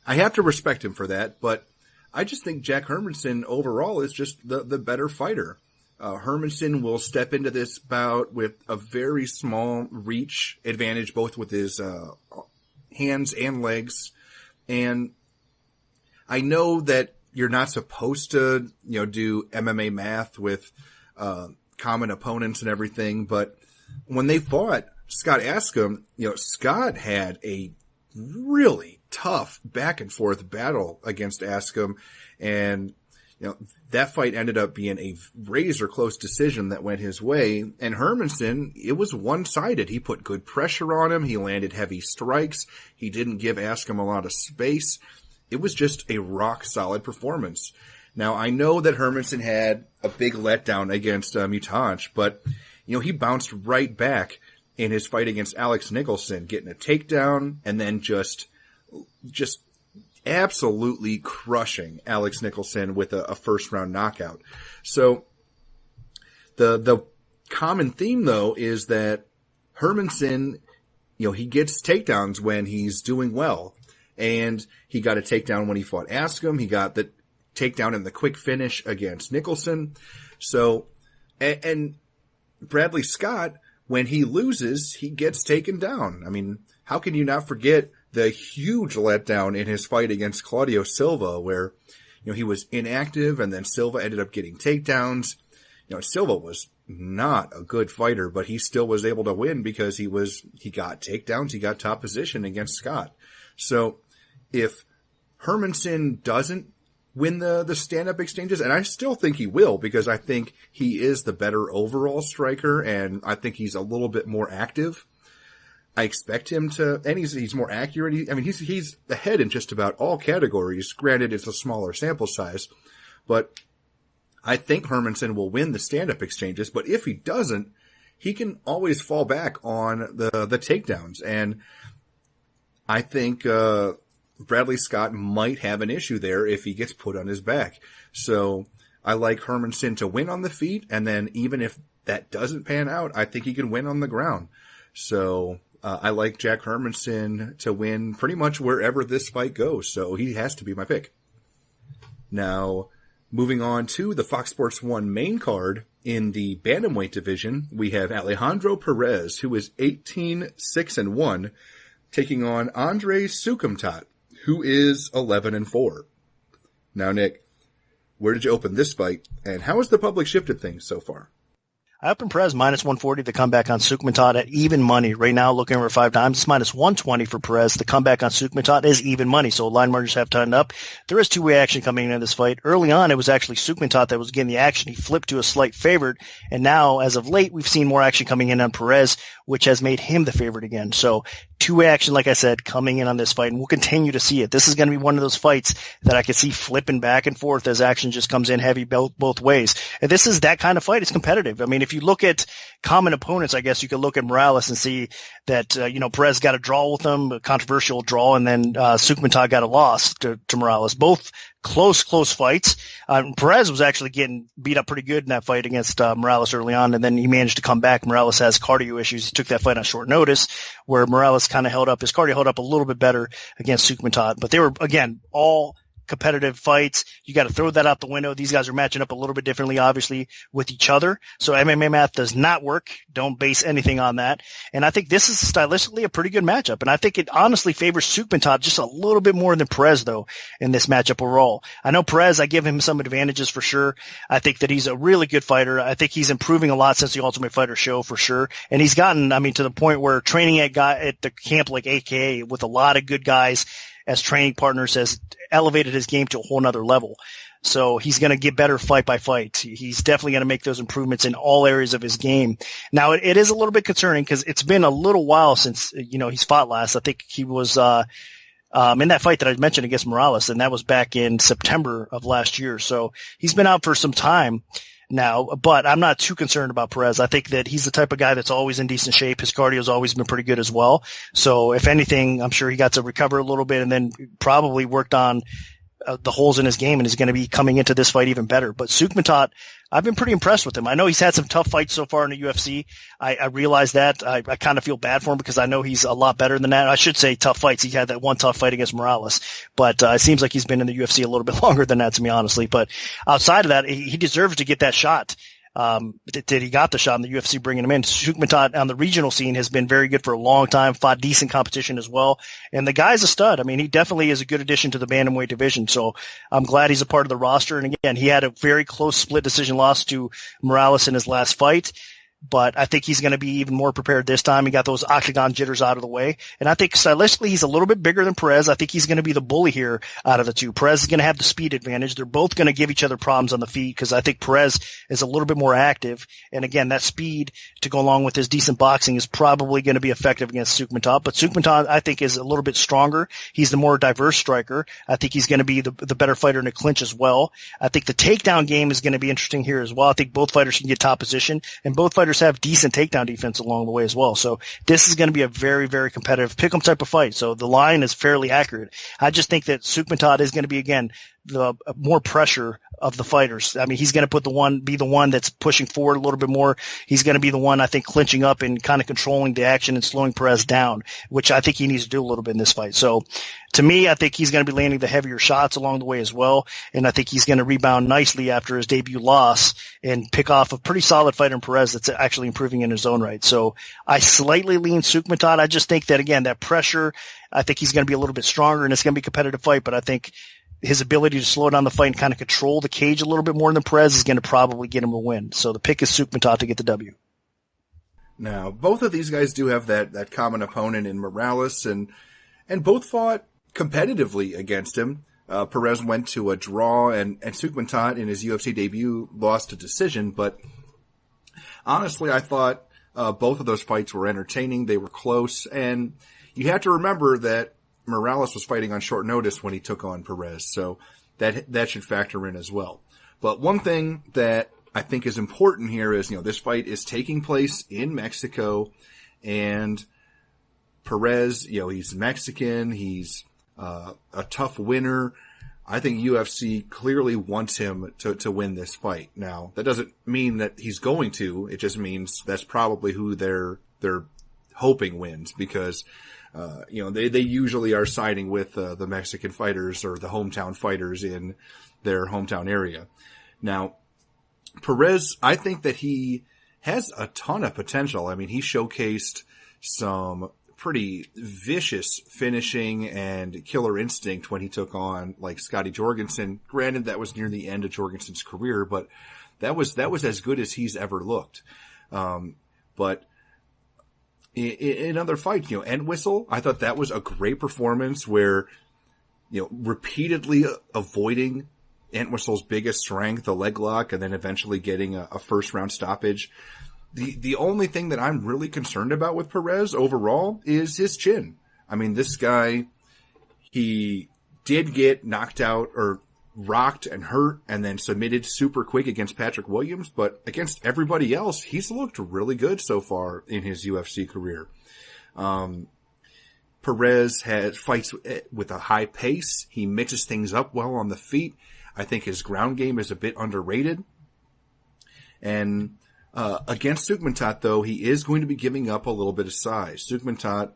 I have to respect him for that. But I just think Jack Hermansson overall is just the better fighter. Hermansson will step into this bout with a very small reach advantage, both with his hands and legs. And I know that you're not supposed to, do MMA math with common opponents and everything, but when they fought Scott Askham, Scott had a really tough back and forth battle against Askham, and that fight ended up being a razor close decision that went his way. And Hermansson, it was one-sided. He put good pressure on him. He landed heavy strikes. He didn't give Askham a lot of space. It was just a rock-solid performance. Now, I know that Hermansson had a big letdown against Mutanch, but, he bounced right back in his fight against Alex Nicholson, getting a takedown and then just absolutely crushing Alex Nicholson with a first-round knockout. So the common theme, though, is that Hermansson, he gets takedowns when he's doing well. And he got a takedown when he fought Askham. He got the takedown in the quick finish against Nicholson. So, and Bradley Scott, when he loses, he gets taken down. I mean, how can you not forget the huge letdown in his fight against Claudio Silva, where, he was inactive and then Silva ended up getting takedowns. Silva was not a good fighter, but he still was able to win because he got takedowns, he got top position against Scott. So if Hermansson doesn't win the stand-up exchanges, and I still think he will because I think he is the better overall striker and I think he's a little bit more active. I expect him to, and he's more accurate. He's ahead in just about all categories. Granted, it's a smaller sample size, but I think Hermansson will win the stand-up exchanges. But if he doesn't, he can always fall back on the takedowns. And I think Bradley Scott might have an issue there if he gets put on his back. So I like Hermansson to win on the feet, and then even if that doesn't pan out, I think he can win on the ground. So I like Jack Hermansson to win pretty much wherever this fight goes. So he has to be my pick. Now, moving on to the Fox Sports 1 main card in the bantamweight division, we have Alejandro Perez, who is 18-6-1, taking on Andrei Sukumtat, who is 11-4. Now, Nick, where did you open this fight, and how has the public shifted things so far? I opened Perez minus 140 to come back on Sukumtat at even money. Right now, looking over 5 times, it's minus 120 for Perez. The comeback on Sukumtat is even money, so line margins have tightened up. There is two-way action coming into this fight. Early on, it was actually Sukumtat that was getting the action. He flipped to a slight favorite, and now, as of late, we've seen more action coming in on Perez, which has made him the favorite again. So two-way action, like I said, coming in on this fight, and we'll continue to see it. This is going to be one of those fights that I could see flipping back and forth as action just comes in heavy both ways. And this is that kind of fight. It's competitive. I mean, if you look at common opponents, I guess you could look at Morales and see that, Perez got a draw with him, a controversial draw, and then Sukumtat got a loss to Morales. Both close fights. Perez was actually getting beat up pretty good in that fight against Morales early on, and then he managed to come back. Morales has cardio issues. He took that fight on short notice, where Morales kind of his cardio held up a little bit better against Sukumtat. But they were, again, all competitive fights. You got to throw that out the window. These guys are matching up a little bit differently, obviously, with each other. So MMA math does not work. Don't base anything on that. And I think this is stylistically a pretty good matchup. And I think it honestly favors Sukumtat just a little bit more than Perez, though, in this matchup overall. I know Perez, I give him some advantages for sure. I think that he's a really good fighter. I think he's improving a lot since the Ultimate Fighter show for sure. And he's gotten, to the point where training at the camp like AKA with a lot of good guys as training partners has elevated his game to a whole nother level. So he's going to get better fight by fight. He's definitely going to make those improvements in all areas of his game. Now, it is a little bit concerning because it's been a little while since, he's fought last. I think he was in that fight that I mentioned against Morales, and that was back in September of last year. So he's been out for some time now, but I'm not too concerned about Perez. I think that he's the type of guy that's always in decent shape. His cardio's always been pretty good as well. So if anything, I'm sure he got to recover a little bit and then probably worked on the holes in his game and is going to be coming into this fight even better. But Sukumtat, I've been pretty impressed with him. I know he's had some tough fights so far in the UFC. I realize that. I kind of feel bad for him because I know he's a lot better than that. I should say tough fights. He had that one tough fight against Morales, but it seems like he's been in the UFC a little bit longer than that, to me, honestly. But outside of that, he deserves to get that shot. He got the shot in the UFC bringing him in. Sukumtat on the regional scene has been very good for a long time, fought decent competition as well. And the guy's a stud. He definitely is a good addition to the bantamweight division. So I'm glad he's a part of the roster. And again, he had a very close split decision loss to Morales in his last fight. But I think he's going to be even more prepared this time. He got those octagon jitters out of the way. And I think stylistically he's a little bit bigger than Perez. I think he's going to be the bully here out of the two. Perez is going to have the speed advantage. They're both going to give each other problems on the feet because I think Perez is a little bit more active. And again, that speed to go along with his decent boxing is probably going to be effective against Sukumtat. But Sukumtat, I think, is a little bit stronger. He's the more diverse striker. I think he's going to be the better fighter in a clinch as well. I think the takedown game is going to be interesting here as well. I think both fighters can get top position, and both fighters fighters have decent takedown defense along the way as well. So this is going to be a very, very competitive pick'em type of fight. So the line is fairly accurate. I just think that Sukmatov is going to be, again, the more pressure of the fighters. I mean, he's going to be the one that's pushing forward a little bit more. He's going to be the one, I think, clinching up and kind of controlling the action and slowing Perez down, which I think he needs to do a little bit in this fight. So to me, I think he's going to be landing the heavier shots along the way as well. And I think he's going to rebound nicely after his debut loss and pick off a pretty solid fighter in Perez that's actually improving in his own right. So I slightly lean Sukmatov. I just think that, again, that pressure, I think he's going to be a little bit stronger and it's going to be a competitive fight, but I think his ability to slow down the fight and kind of control the cage a little bit more than Perez is going to probably get him a win. So the pick is Sukmatov to get the W. Now, both of these guys do have that common opponent in Morales, and both fought competitively against him. Perez went to a draw, and Sukmatov in his UFC debut lost a decision, but honestly, I thought both of those fights were entertaining. They were close, and you have to remember that Morales was fighting on short notice when he took on Perez, so that should factor in as well. But one thing that I think is important here is, this fight is taking place in Mexico, and Perez, he's Mexican, he's a tough winner. I think UFC clearly wants him to win this fight. Now, that doesn't mean that he's going to. It just means that's probably who they're hoping wins, because they usually are siding with the Mexican fighters or the hometown fighters in their hometown area. Now, Perez, I think that he has a ton of potential. I mean, he showcased some pretty vicious finishing and killer instinct when he took on like Scotty Jorgensen. Granted, that was near the end of Jorgensen's career, but that was as good as he's ever looked. But in other fights, Entwistle, I thought that was a great performance where, repeatedly avoiding Entwistle's biggest strength, the leg lock, and then eventually getting a first round stoppage. The only thing that I'm really concerned about with Perez overall is his chin. I mean, this guy, he did get knocked out or rocked and hurt and then submitted super quick against Patrick Williams, but against everybody else, he's looked really good so far in his UFC career. Perez fights with a high pace. He mixes things up well on the feet. I think his ground game is a bit underrated. And against Sukmatov, though, he is going to be giving up a little bit of size. Sukmatov,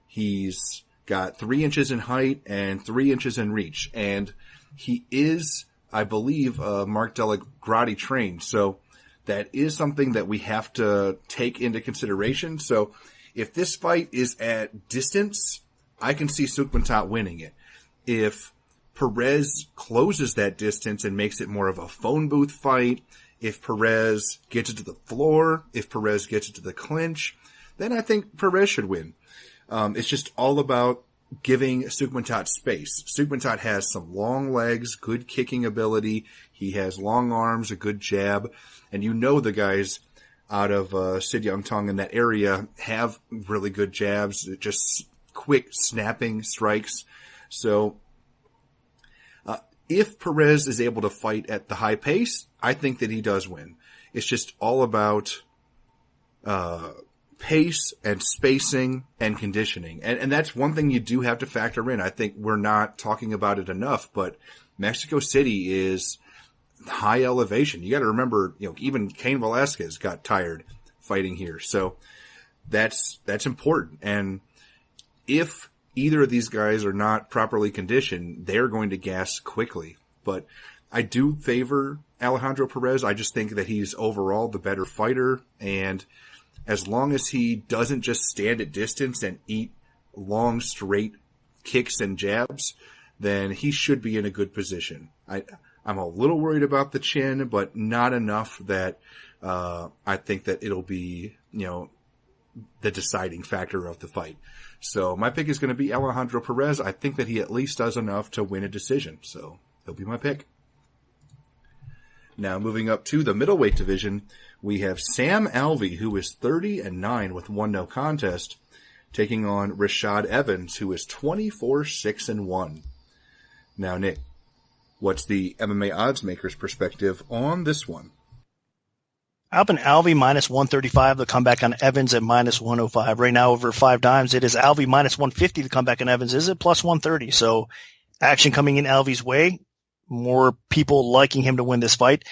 he's got 3 inches in height and 3 inches in reach. And he is, I believe, Mark Delagrati trained. So that is something that we have to take into consideration. So if this fight is at distance, I can see Sukmatov winning it. If Perez closes that distance and makes it more of a phone booth fight, if Perez gets it to the floor, if Perez gets it to the clinch, then I think Perez should win. It's just all about giving Sukmatov space. Sukmatov has some long legs, good kicking ability. He has long arms, a good jab. And the guys out of Sid Young Tong in that area have really good jabs, just quick snapping strikes. So if Perez is able to fight at the high pace, I think that he does win. It's just all about pace and spacing and conditioning. And that's one thing you do have to factor in. I think we're not talking about it enough, but Mexico City is high elevation. You got to remember, even Cain Velasquez got tired fighting here. So that's important. And if either of these guys are not properly conditioned, they're going to gas quickly. But I do favor Alejandro Perez. I just think that he's overall the better fighter. And as long as he doesn't just stand at distance and eat long, straight kicks and jabs, then he should be in a good position. I'm a little worried about the chin, but not enough that I think that it'll be, the deciding factor of the fight. So my pick is going to be Alejandro Perez. I think that he at least does enough to win a decision. So he'll be my pick. Now moving up to the middleweight division, we have Sam Alvey, who is 30-9 with 1 no contest, taking on Rashad Evans, who is 24-6-1. Now, Nick, what's the MMA odds maker's perspective on this one? Alvin Alvey minus 135, the comeback on Evans at minus 105. Right now over 5 dimes, it is Alvey minus 150, the comeback on Evans is at plus 130. So action coming in Alvey's way, more people liking him to win this fight.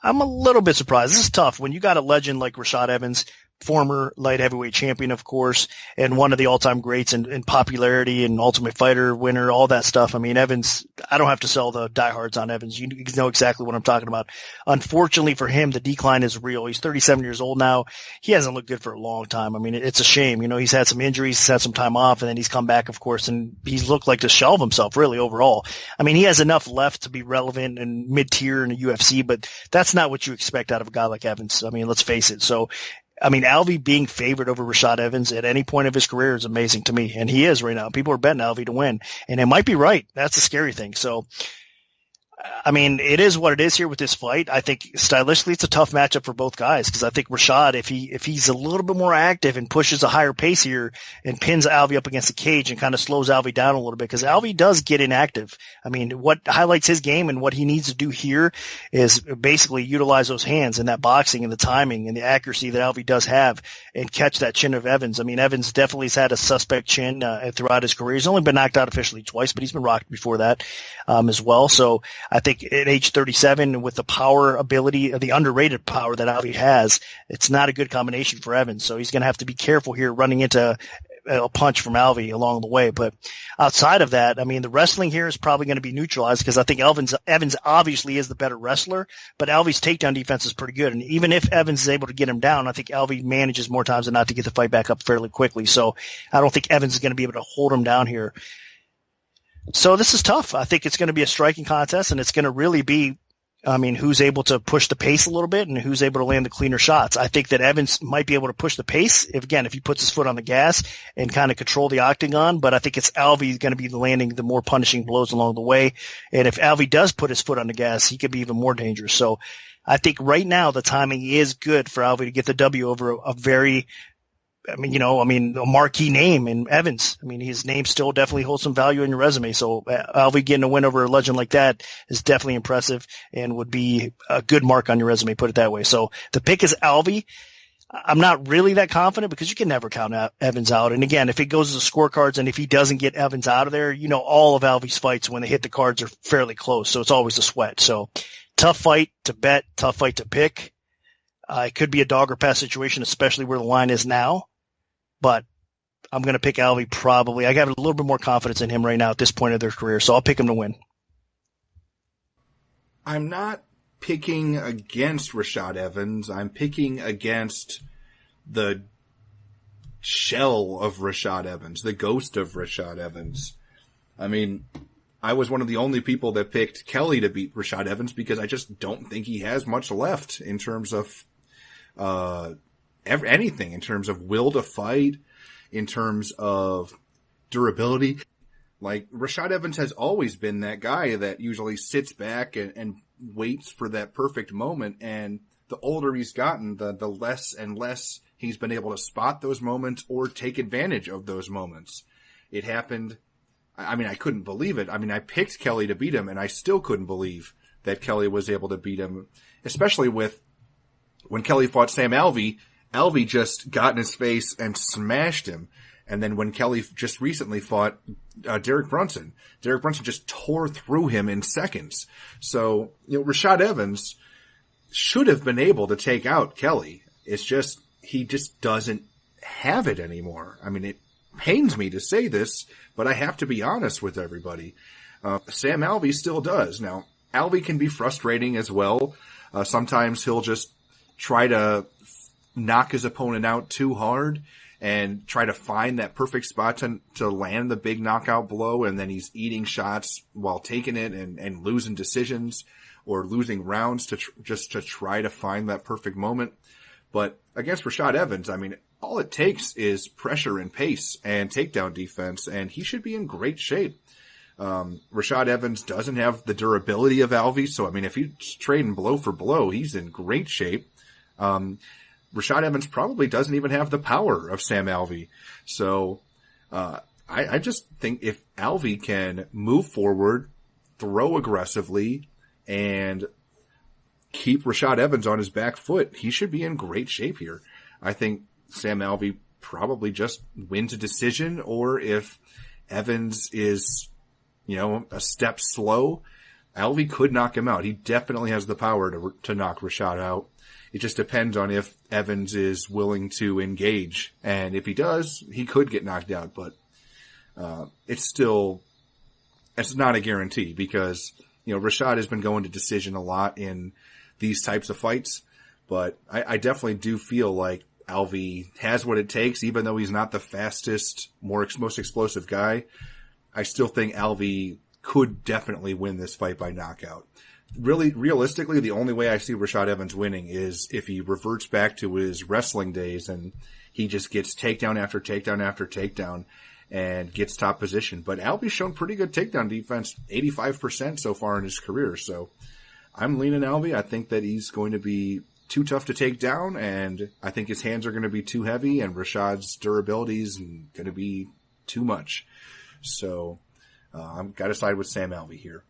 I'm a little bit surprised. This is tough when you got a legend like Rashad Evans, former light heavyweight champion, of course, and one of the all-time greats in popularity and Ultimate Fighter winner, all that stuff. I mean, Evans, I don't have to sell the diehards on Evans. You know exactly what I'm talking about. Unfortunately for him, the decline is real. He's 37 years old now. He hasn't looked good for a long time. I mean, it's a shame. You know, he's had some injuries, he's had some time off, and then he's come back, of course, and he's looked like to shelve himself really overall. I mean, he has enough left to be relevant and mid-tier in the UFC, but that's not what you expect out of a guy like Evans. I mean, let's face it. So, I mean, Alvey being favored over Rashad Evans at any point of his career is amazing to me. And he is right now. People are betting Alvey to win. And it might be right. That's the scary thing. So, I mean, it is what it is here with this fight. I think stylistically it's a tough matchup for both guys because I think Rashad, if he's a little bit more active and pushes a higher pace here and pins Alvey up against the cage and kind of slows Alvey down a little bit because Alvey does get inactive. I mean, what highlights his game and what he needs to do here is basically utilize those hands and that boxing and the timing and the accuracy that Alvey does have and catch that chin of Evans. I mean, Evans definitely has had a suspect chin throughout his career. He's only been knocked out officially twice, but he's been rocked before that as well. So I think at age 37, with the power ability, the underrated power that Alvey has, it's not a good combination for Evans. So he's going to have to be careful here running into a punch from Alvey along the way. But outside of that, I mean, the wrestling here is probably going to be neutralized because I think Evans obviously is the better wrestler, but Alvey's takedown defense is pretty good. And even if Evans is able to get him down, I think Alvey manages more times than not to get the fight back up fairly quickly. So I don't think Evans is going to be able to hold him down here. So this is tough. I think it's going to be a striking contest, and it's going to really be, I mean, who's able to push the pace a little bit and who's able to land the cleaner shots. I think that Evans might be able to push the pace if he puts his foot on the gas and kind of control the octagon, but I think it's Alvey going to be landing the more punishing blows along the way. And if Alvey does put his foot on the gas, he could be even more dangerous. So I think right now the timing is good for Alvey to get the W over a very, a marquee name in Evans. I mean, his name still definitely holds some value in your resume. So Alvey getting a win over a legend like that is definitely impressive and would be a good mark on your resume, put it that way. So the pick is Alvey. I'm not really that confident because you can never count Evans out. And again, if it goes to the scorecards and if he doesn't get Evans out of there, all of Alvey's fights when they hit the cards are fairly close. So it's always a sweat. So tough fight to bet, tough fight to pick. It could be a dog or pass situation, especially where the line is now. But I'm going to pick Alvey probably. I got a little bit more confidence in him right now at this point of their career, so I'll pick him to win. I'm not picking against Rashad Evans. I'm picking against the shell of Rashad Evans, the ghost of Rashad Evans. I mean, I was one of the only people that picked Kelly to beat Rashad Evans because I just don't think he has much left in terms of anything, in terms of will to fight, in terms of durability. Like, Rashad Evans has always been that guy that usually sits back and waits for that perfect moment. And the older he's gotten, the less and less he's been able to spot those moments or take advantage of those moments. It happened. I mean, I couldn't believe it. I mean, I picked Kelly to beat him and I still couldn't believe that Kelly was able to beat him, especially with when Kelly fought Sam Alvey. Alvey just got in his face and smashed him. And then when Kelly just recently fought Derek Brunson just tore through him in seconds. So, Rashad Evans should have been able to take out Kelly. It's just, he just doesn't have it anymore. I mean, it pains me to say this, but I have to be honest with everybody. Sam Alvey still does. Now, Alvey can be frustrating as well. Sometimes he'll just try to knock his opponent out too hard and try to find that perfect spot to land the big knockout blow, and then he's eating shots while taking it and losing decisions or losing rounds to try to find that perfect moment. But against Rashad Evans, I mean, all it takes is pressure and pace and takedown defense, and he should be in great shape. Rashad Evans doesn't have the durability of Alvey, so I mean, if he's trading blow for blow, he's in great shape. Rashad Evans probably doesn't even have the power of Sam Alvey. So, I just think if Alvey can move forward, throw aggressively, and keep Rashad Evans on his back foot, he should be in great shape here. I think Sam Alvey probably just wins a decision, or if Evans is, a step slow, Alvey could knock him out. He definitely has the power to knock Rashad out. It just depends on if Evans is willing to engage. And if he does, he could get knocked out, but it's not a guarantee because, Rashad has been going to decision a lot in these types of fights, but I definitely do feel like Alvey has what it takes, even though he's not the fastest, most explosive guy. I still think Alvey could definitely win this fight by knockout. Really, realistically, the only way I see Rashad Evans winning is if he reverts back to his wrestling days and he just gets takedown after takedown after takedown and gets top position. But Alvey's shown pretty good takedown defense, 85% so far in his career. So I'm leaning Alvey. I think that he's going to be too tough to take down, and I think his hands are going to be too heavy, and Rashad's durability is going to be too much. So I've got to side with Sam Alvey here.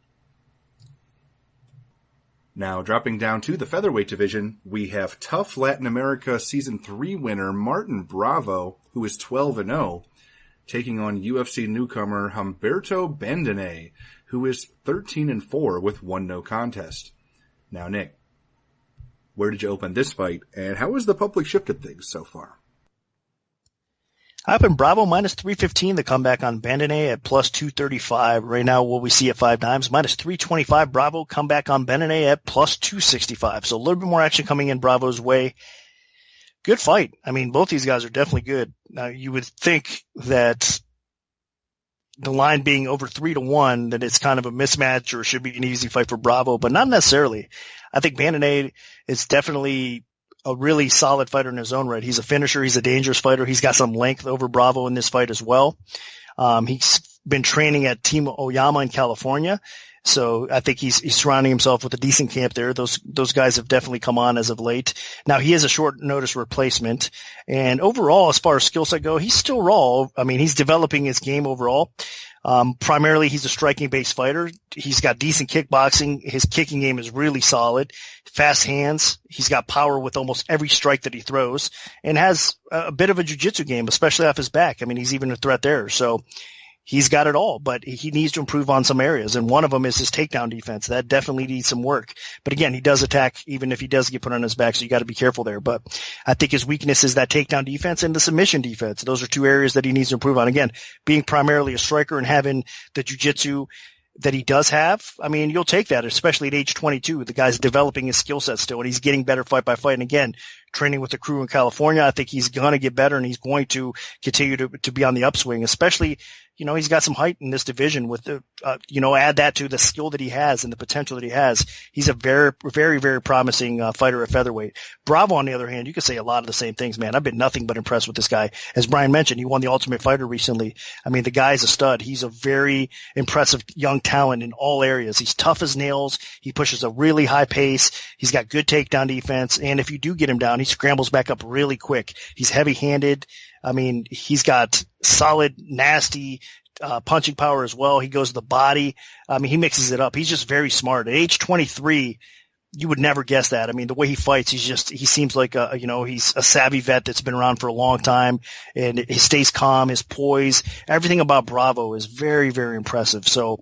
Now, dropping down to the featherweight division, we have Tough Latin America Season 3 winner Martin Bravo, who is 12-0, taking on UFC newcomer Humberto Bandone, who is 13-4 with 1 no contest. Now, Nick, where did you open this fight, and how has the public shifted things so far? I opened Bravo minus 315, the comeback on Bandone at plus 235. Right now, what we see at 5 dimes, minus 325 Bravo, comeback on Bandone at plus 265. So a little bit more action coming in Bravo's way. Good fight. I mean, both these guys are definitely good. Now, you would think that the line being over 3-1, that it's kind of a mismatch or should be an easy fight for Bravo, but not necessarily. I think Bandone is definitely a really solid fighter in his own right. He's a finisher. He's a dangerous fighter. He's got some length over Bravo in this fight as well. He's been training at Team Oyama in California. So I think he's surrounding himself with a decent camp there. Those guys have definitely come on as of late. Now he is a short notice replacement, and overall, as far as skill set go, he's still raw. I mean, he's developing his game overall. Primarily he's a striking based fighter. He's got decent kickboxing. His kicking game is really solid. Fast hands. He's got power with almost every strike that he throws, and has a bit of a jiu-jitsu game, especially off his back. I mean, he's even a threat there. So he's got it all, but he needs to improve on some areas, and one of them is his takedown defense. That definitely needs some work. But again, he does attack even if he does get put on his back, so you got to be careful there. But I think his weakness is that takedown defense and the submission defense. Those are 2 areas that he needs to improve on. Again, being primarily a striker and having the jiu-jitsu that he does have, I mean, you'll take that, especially at age 22. The guy's developing his skill set still, and he's getting better fight by fight. And again, training with the crew in California, I think he's going to get better, and he's going to continue to be on the upswing, especially, he's got some height in this division with the, add that to the skill that he has and the potential that he has. He's a very, very, very promising fighter at featherweight. Bravo, on the other hand, you could say a lot of the same things, man. I've been nothing but impressed with this guy. As Brian mentioned, he won the Ultimate Fighter recently. I mean, the guy's a stud. He's a very impressive young talent in all areas. He's tough as nails. He pushes a really high pace. He's got good takedown defense. And if you do get him down, he scrambles back up really quick. He's heavy-handed. I mean, he's got solid, nasty punching power as well. He goes to the body. I mean, he mixes it up. He's just very smart. At age 23, you would never guess that. I mean, the way he fights, he seems like he's a savvy vet that's been around for a long time, and he stays calm, his poise. Everything about Bravo is very, very impressive. So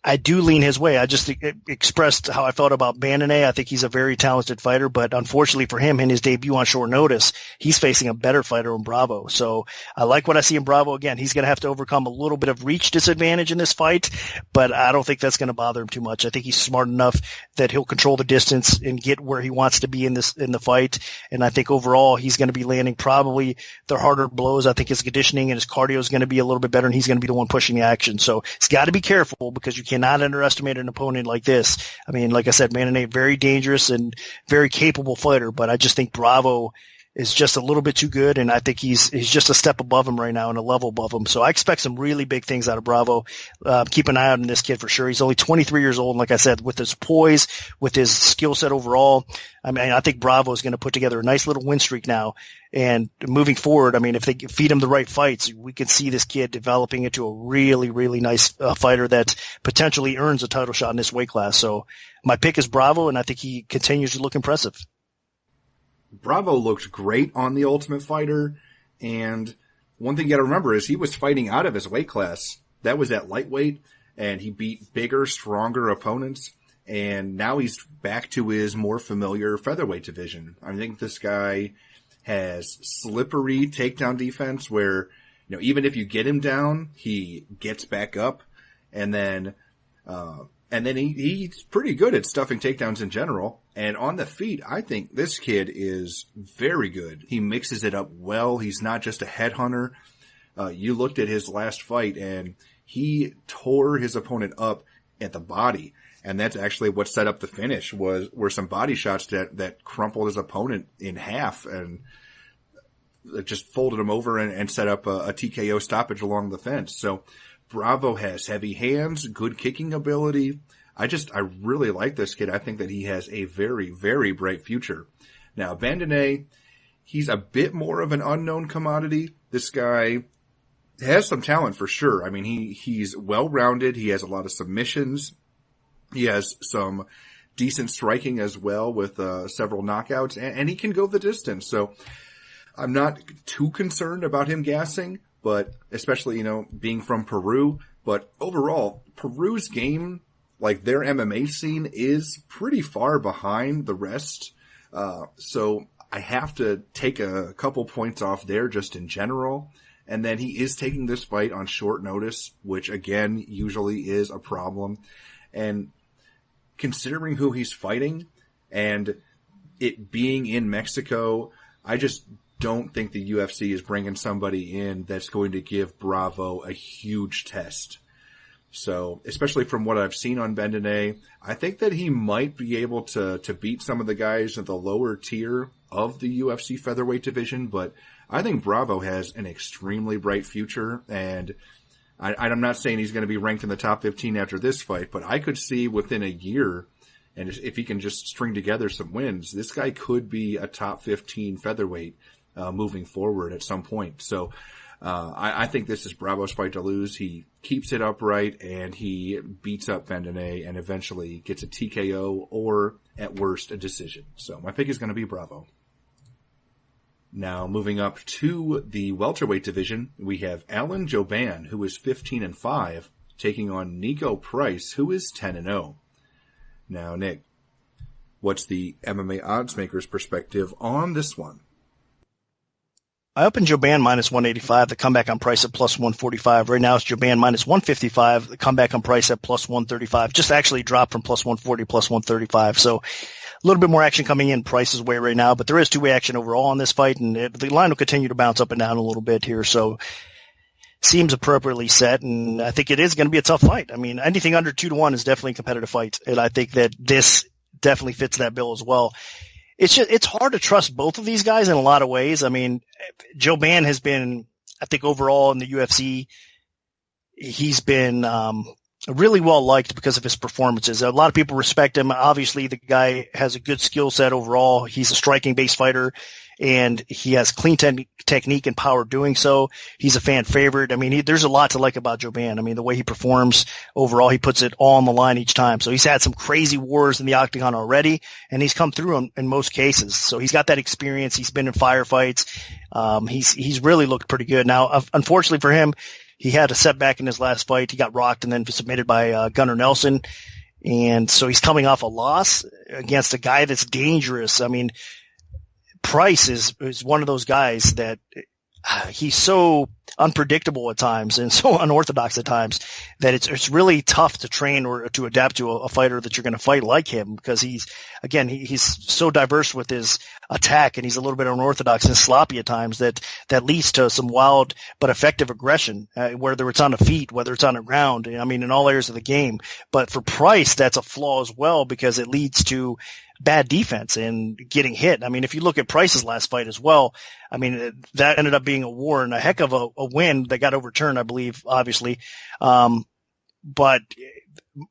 I do lean his way. I just expressed how I felt about Bandone. I think he's a very talented fighter, but unfortunately for him, in his debut on short notice, he's facing a better fighter in Bravo. So I like what I see in Bravo. Again, he's going to have to overcome a little bit of reach disadvantage in this fight, but I don't think that's going to bother him too much. I think he's smart enough that he'll control the distance and get where he wants to be in the fight. And I think overall he's going to be landing probably the harder blows. I think his conditioning and his cardio is going to be a little bit better, and he's going to be the one pushing the action. So he's got to be careful, because you cannot underestimate an opponent like this. I mean, like I said, Bandone, very dangerous and very capable fighter, but I just think Bravo is just a little bit too good, and I think he's just a step above him right now and a level above him. So I expect some really big things out of Bravo. Keep an eye out on this kid for sure. He's only 23 years old, and like I said, with his poise, with his skill set overall, I mean, I think Bravo is going to put together a nice little win streak now. And moving forward, I mean, if they feed him the right fights, we can see this kid developing into a really, really nice fighter that potentially earns a title shot in this weight class. So my pick is Bravo, and I think he continues to look impressive. Bravo looked great on The Ultimate Fighter, and one thing you gotta remember is he was fighting out of his weight class. That was at lightweight, and he beat bigger, stronger opponents, and now he's back to his more familiar featherweight division. I think this guy has slippery takedown defense where, even if you get him down, he gets back up, and then he's pretty good at stuffing takedowns in general. And on the feet, I think this kid is very good. He mixes it up well. He's not just a headhunter. You looked at his last fight, and he tore his opponent up at the body. And that's actually what set up the finish were some body shots that crumpled his opponent in half and just folded him over and set up a TKO stoppage along the fence. So Bravo has heavy hands, good kicking ability. I really like this kid. I think that he has a very, very bright future. Now, Bandonnet, he's a bit more of an unknown commodity. This guy has some talent for sure. I mean, he's well-rounded. He has a lot of submissions. He has some decent striking as well with several knockouts, and he can go the distance. So I'm not too concerned about him gassing, but especially, being from Peru. But overall, Peru's game, like their MMA scene, is pretty far behind the rest. So I have to take a couple points off there just in general. And then he is taking this fight on short notice, which again, usually is a problem. And considering who he's fighting and it being in Mexico, I just don't think the UFC is bringing somebody in that's going to give Bravo a huge test. So, especially from what I've seen on Bandonnet, I think that he might be able to beat some of the guys at the lower tier of the UFC featherweight division, but I think Bravo has an extremely bright future, and I'm not saying he's going to be ranked in the top 15 after this fight, but I could see within a year, and if he can just string together some wins, this guy could be a top 15 featherweight moving forward at some point. So I think this is Bravo's fight to lose. He keeps it upright, and he beats up Bandonnet and eventually gets a TKO or, at worst, a decision. So my pick is going to be Bravo. Now, moving up to the welterweight division, we have Alan Jouban, who is 15-5, taking on Nico Price, who is 10-0. Now, Nick, what's the MMA oddsmaker's perspective on this one? I opened Jouban minus 185, the comeback on Price at plus 145. Right now it's Jouban minus 155, the comeback on Price at plus 135. Just actually dropped from plus 140, plus 135. So a little bit more action coming in Price's way right now, but there is two-way action overall in this fight, and the line will continue to bounce up and down a little bit here. So seems appropriately set, and I think it is going to be a tough fight. I mean, anything under 2-1 is definitely a competitive fight, and I think that this definitely fits that bill as well. It's hard to trust both of these guys in a lot of ways. I mean, Jouban has been, I think overall in the UFC, he's been really well liked because of his performances. A lot of people respect him. Obviously, the guy has a good skill set overall. He's a striking-based fighter, and he has clean technique and power doing so. He's a fan favorite. I mean, there's a lot to like about Jouban. I mean, the way he performs overall, he puts it all on the line each time. So he's had some crazy wars in the octagon already, and he's come through in most cases. So he's got that experience. He's been in firefights. He's really looked pretty good. Now, unfortunately for him, he had a setback in his last fight. He got rocked and then submitted by Gunnar Nelson. And so he's coming off a loss against a guy that's dangerous. I mean, Price is one of those guys that he's so unpredictable at times and so unorthodox at times that it's really tough to train or to adapt to a fighter that you're going to fight like him, because he's so diverse with his attack, and he's a little bit unorthodox and sloppy at times that leads to some wild but effective aggression, whether it's on the feet, whether it's on the ground. I mean, in all areas of the game. But for Price, that's a flaw as well, because it leads to bad defense and getting hit. I mean, if you look at Price's last fight as well, I mean, that ended up being a war and a heck of a win that got overturned, I believe, obviously. But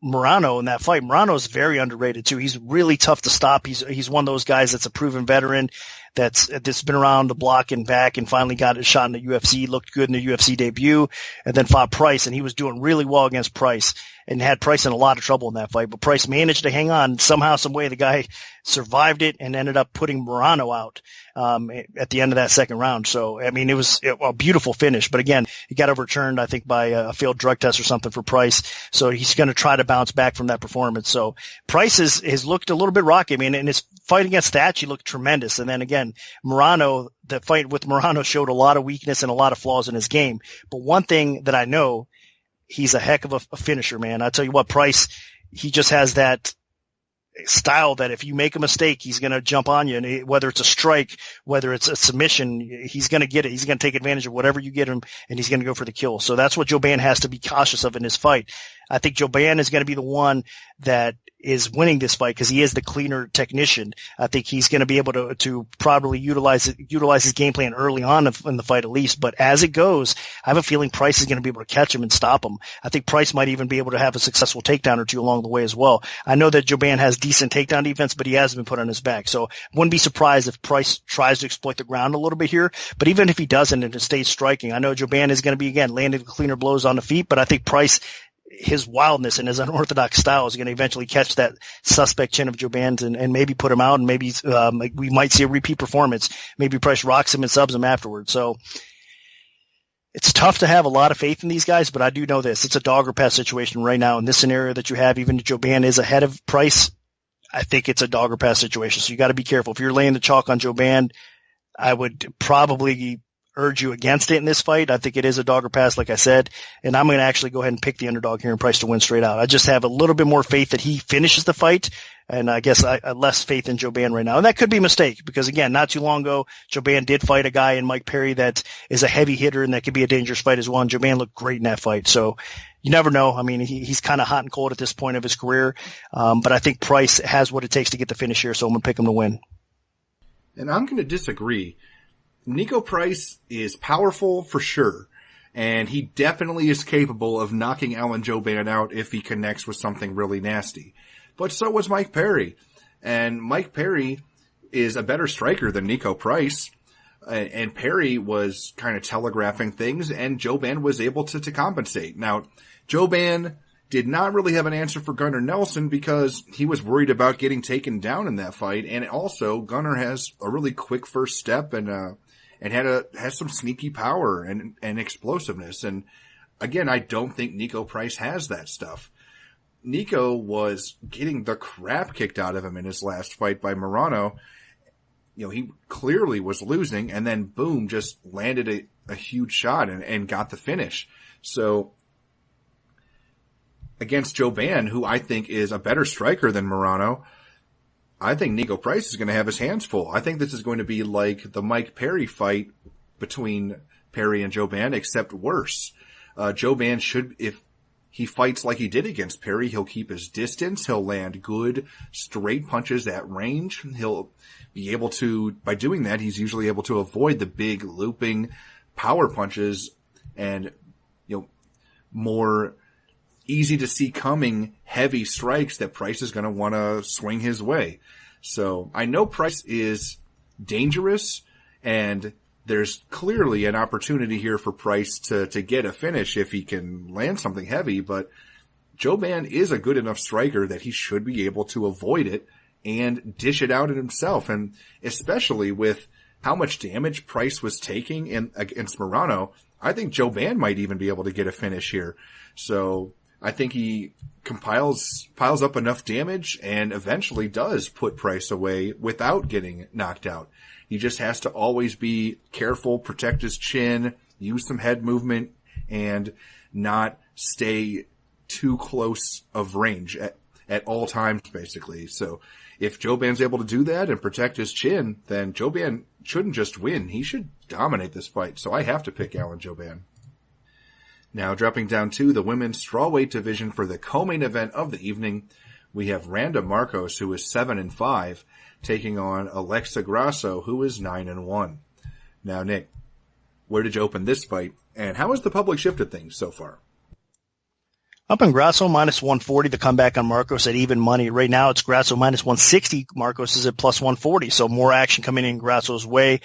Moreno in that fight, Moreno's very underrated too. He's really tough to stop. He's one of those guys that's a proven veteran that's been around the block and back and finally got a shot in the UFC, looked good in the UFC debut, and then fought Price, and he was doing really well against Price and had Price in a lot of trouble in that fight. But Price managed to hang on somehow, some way. The guy survived it and ended up putting Moreno out at the end of that second round. So, I mean, it was a beautiful finish. But again, he got overturned, I think, by a failed drug test or something for Price. So he's going to try to bounce back from that performance. So Price has looked a little bit rocky. I mean, in his fight against Thatch, he looked tremendous. And then again, Moreno, the fight with Moreno showed a lot of weakness and a lot of flaws in his game. But one thing that I know, he's a heck of a finisher, man. I tell you what, Price, he just has that style that if you make a mistake, he's going to jump on you. And whether it's a strike, whether it's a submission, he's going to get it. He's going to take advantage of whatever you get him, and he's going to go for the kill. So that's what Jouban has to be cautious of in his fight. I think Jouban is going to be the one that is winning this fight because he is the cleaner technician. I think he's going to be able to probably utilize his game plan early on in the fight at least. But as it goes, I have a feeling Price is going to be able to catch him and stop him. I think Price might even be able to have a successful takedown or two along the way as well. I know that Jouban has decent takedown defense, but he hasn't been put on his back. So wouldn't be surprised if Price tries to exploit the ground a little bit here. But even if he doesn't and it stays striking, I know Jouban is going to be, again, landing cleaner blows on the feet, but I think Price, his wildness and his unorthodox style is going to eventually catch that suspect chin of Jouban's and maybe put him out, and maybe we might see a repeat performance. Maybe Price rocks him and subs him afterwards. So it's tough to have a lot of faith in these guys, but I do know this. It's a dog or pass situation right now in this scenario that you have. Even if Jouban is ahead of Price, I think it's a dog or pass situation. So you got to be careful. If you're laying the chalk on Jouban, I would probably urge you against it in this fight. I think it is a dog or pass, like I said, and I'm going to actually go ahead and pick the underdog here and Price to win straight out. I just have a little bit more faith that he finishes the fight, and I guess I less faith in Jouban right now. And that could be a mistake because, again, not too long ago, Jouban did fight a guy in Mike Perry that is a heavy hitter, and that could be a dangerous fight as well. And Jouban looked great in that fight. So you never know. I mean, he's kind of hot and cold at this point of his career, but I think Price has what it takes to get the finish here, so I'm going to pick him to win. And I'm going to disagree. Nico Price is powerful for sure, and he definitely is capable of knocking Alan Jouban out if he connects with something really nasty. But so was Mike Perry, and Mike Perry is a better striker than Nico Price, and Perry was kind of telegraphing things, and Jouban was able to compensate. Now, Jouban did not really have an answer for Gunnar Nelson because he was worried about getting taken down in that fight, and also Gunnar has a really quick first step and has some sneaky power and explosiveness. And again, I don't think Nico Price has that stuff. Nico was getting the crap kicked out of him in his last fight by Moreno. You know, he clearly was losing, and then boom, just landed a huge shot and got the finish. So against Jouban, who I think is a better striker than Moreno, I think Nico Price is going to have his hands full. I think this is going to be like the Mike Perry fight between Perry and Jouban, except worse. Jouban should, if he fights like he did against Perry, he'll keep his distance. He'll land good, straight punches at range. He'll be able to, by doing that, he's usually able to avoid the big looping power punches and, you know, more easy to see coming heavy strikes that Price is going to want to swing his way. So I know Price is dangerous, and there's clearly an opportunity here for Price to get a finish if he can land something heavy, but Jouban is a good enough striker that he should be able to avoid it and dish it out at himself. And especially with how much damage Price was taking against Moreno, I think Jouban might even be able to get a finish here. So I think he piles up enough damage and eventually does put Price away without getting knocked out. He just has to always be careful, protect his chin, use some head movement, and not stay too close of range at all times, basically. So if Jouban's able to do that and protect his chin, then Jouban shouldn't just win. He should dominate this fight. So I have to pick Alan Jouban. Now dropping down to the women's strawweight division for the co-main event of the evening, we have Randa Markos, who is 7-5, taking on Alexa Grasso, who is 9-1. Now, Nick, where did you open this fight, and how has the public shifted things so far? Up in Grasso, minus 140, the comeback on Markos at even money. Right now, it's Grasso minus 160. Markos is at plus 140, so more action coming in Grasso's way.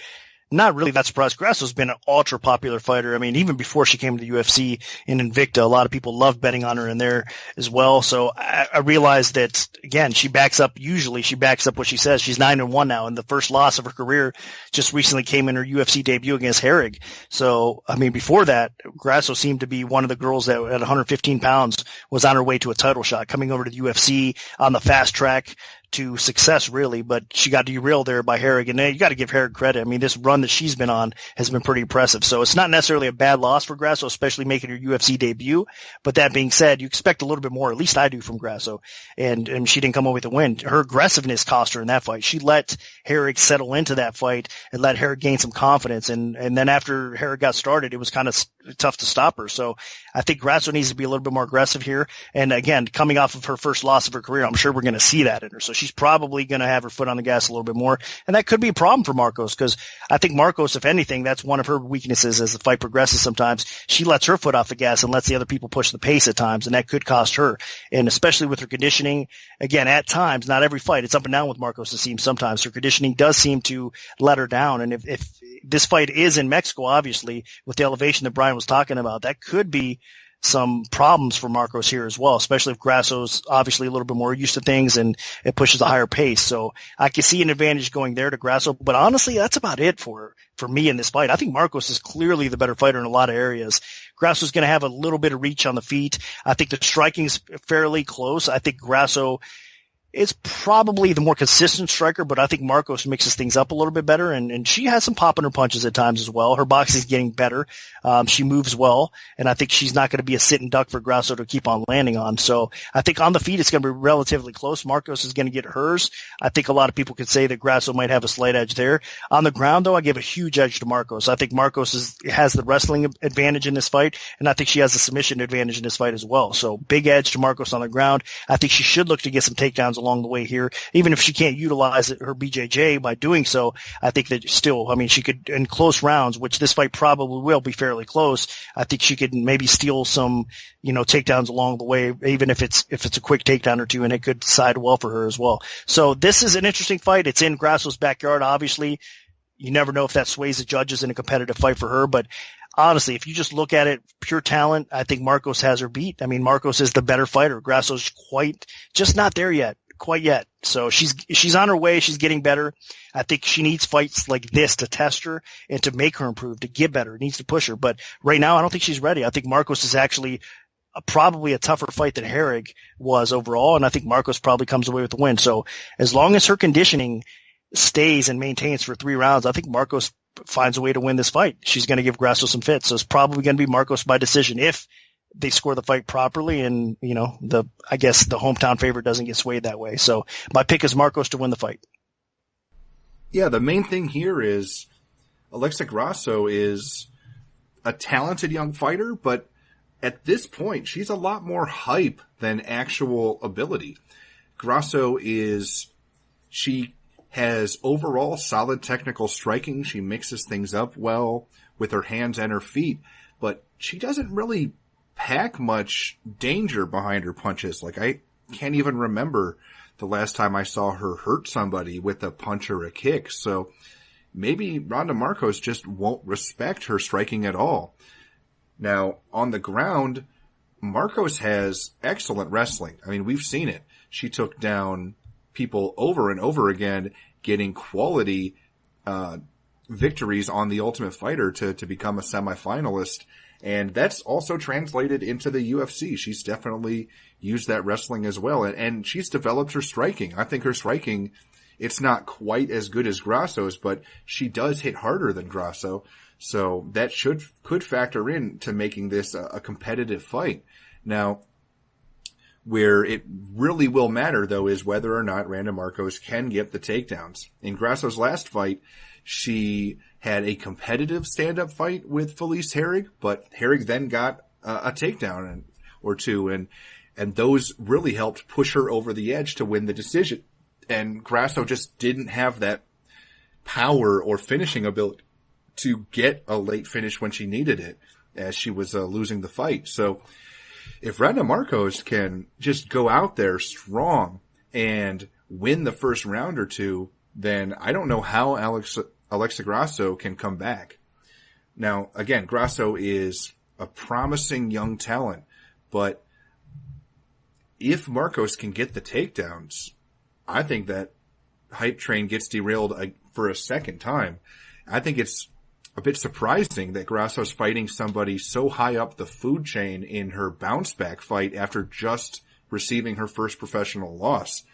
Not really that surprised. Grasso's been an ultra popular fighter. I mean, even before she came to the UFC in Invicta, a lot of people love betting on her in there as well. So I realized that, again, she backs up what she says. She's 9-1 now, and the first loss of her career just recently came in her UFC debut against Herrig. So, I mean, before that, Grasso seemed to be one of the girls that at 115 pounds was on her way to a title shot, coming over to the UFC on the fast track to success, really, but she got derailed there by Herrig, and you got to give Herrig credit. I mean, this run that she's been on has been pretty impressive. So it's not necessarily a bad loss for Grasso, especially making her UFC debut. But that being said, you expect a little bit more, at least I do, from Grasso, and she didn't come away with a win. Her aggressiveness cost her in that fight. She let Herrig settle into that fight and let Herrig gain some confidence, and then after Herrig got started, it was kind of tough to stop her. So I think Grasso needs to be a little bit more aggressive here. And again, coming off of her first loss of her career, I'm sure we're going to see that in her. So she's probably going to have her foot on the gas a little bit more. And that could be a problem for Markos, because I think Markos, if anything, that's one of her weaknesses as the fight progresses sometimes. She lets her foot off the gas and lets the other people push the pace at times, and that could cost her. And especially with her conditioning, again, at times, not every fight, it's up and down with Markos, it seems sometimes. Her conditioning does seem to let her down. And if this fight is in Mexico, obviously, with the elevation that Brian was talking about, that could be some problems for Markos here as well, especially if Grasso's obviously a little bit more used to things and it pushes a higher pace. So I can see an advantage going there to Grasso, but honestly, that's about it for me in this fight. I think Markos is clearly the better fighter in a lot of areas. Grasso's going to have a little bit of reach on the feet. I think the striking's fairly close. I think Grasso is probably the more consistent striker, but I think Markos mixes things up a little bit better, and she has some pop in her punches at times as well. Her boxing's getting better. She moves well, and I think she's not going to be a sitting duck for Grasso to keep on landing on. So I think on the feet it's going to be relatively close. Markos is going to get hers. I think a lot of people could say that Grasso might have a slight edge there. On the ground, though, I give a huge edge to Markos. I think Markos has the wrestling advantage in this fight, and I think she has the submission advantage in this fight as well. So big edge to Markos on the ground. I think she should look to get some takedowns along the way here, even if she can't utilize her BJJ by doing so. I think that still, I mean, she could, in close rounds, which this fight probably will be fairly close, I think she could maybe steal some, takedowns along the way, even if it's a quick takedown or two, and it could side well for her as well. So this is an interesting fight. It's in Grasso's backyard, obviously. You never know if that sways the judges in a competitive fight for her, but honestly, if you just look at it, pure talent, I think Markos has her beat. I mean, Markos is the better fighter. Grasso's just not there yet. Quite yet. So she's on her way. She's getting better. I think she needs fights like this to test her and to make her improve, to get better. It needs to push her. But right now, I don't think she's ready. I think Markos is actually probably a tougher fight than Herrig was overall, and I think Markos probably comes away with the win. So as long as her conditioning stays and maintains for 3 rounds, I think Markos finds a way to win this fight. She's going to give Grasso some fits. So it's probably going to be Markos by decision if they score the fight properly, and I guess the hometown favorite doesn't get swayed that way. So my pick is Markos to win the fight. Yeah, the main thing here is Alexa Grasso is a talented young fighter, but at this point, she's a lot more hype than actual ability. Grasso she has overall solid technical striking. She mixes things up well with her hands and her feet, but she doesn't really pack much danger behind her punches. Like, I can't even remember the last time I saw her hurt somebody with a punch or a kick. So maybe Randa Markos just won't respect her striking at all. Now, on the ground, Markos has excellent wrestling. I mean, we've seen it. She took down people over and over again, getting quality victories on The Ultimate Fighter to become a semifinalist. And that's also translated into the UFC. She's definitely used that wrestling as well. And she's developed her striking. I think her striking, it's not quite as good as Grasso's, but she does hit harder than Grasso. So that could factor in to making this a competitive fight. Now, where it really will matter, though, is whether or not Randa Markos can get the takedowns. In Grasso's last fight, she had a competitive stand-up fight with Felice Herrig, but Herrig then got a takedown or two. And And those really helped push her over the edge to win the decision. And Grasso just didn't have that power or finishing ability to get a late finish when she needed it, as she was losing the fight. So if Randa Markos can just go out there strong and win the first round or two, then I don't know how Alexa Grasso can come back. Now, again, Grasso is a promising young talent, but if Markos can get the takedowns, I think that hype train gets derailed for a second time. I think it's a bit surprising that Grasso's fighting somebody so high up the food chain in her bounce back fight after just receiving her first professional loss.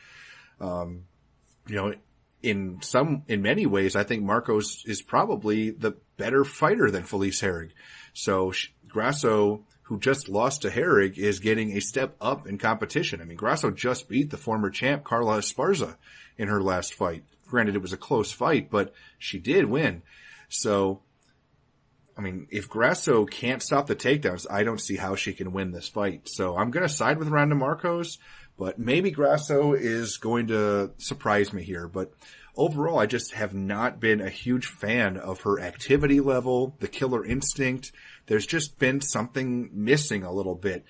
In many ways, I think Markos is probably the better fighter than Felice Herrig. So Grasso, who just lost to Herrig, is getting a step up in competition. I mean, Grasso just beat the former champ Carla Esparza in her last fight. Granted, it was a close fight, but she did win. So, I mean, if Grasso can't stop the takedowns, I don't see how she can win this fight. So I'm going to side with Randa Markos, but maybe Grasso is going to surprise me here. But overall, I just have not been a huge fan of her activity level, the killer instinct. There's just been something missing a little bit.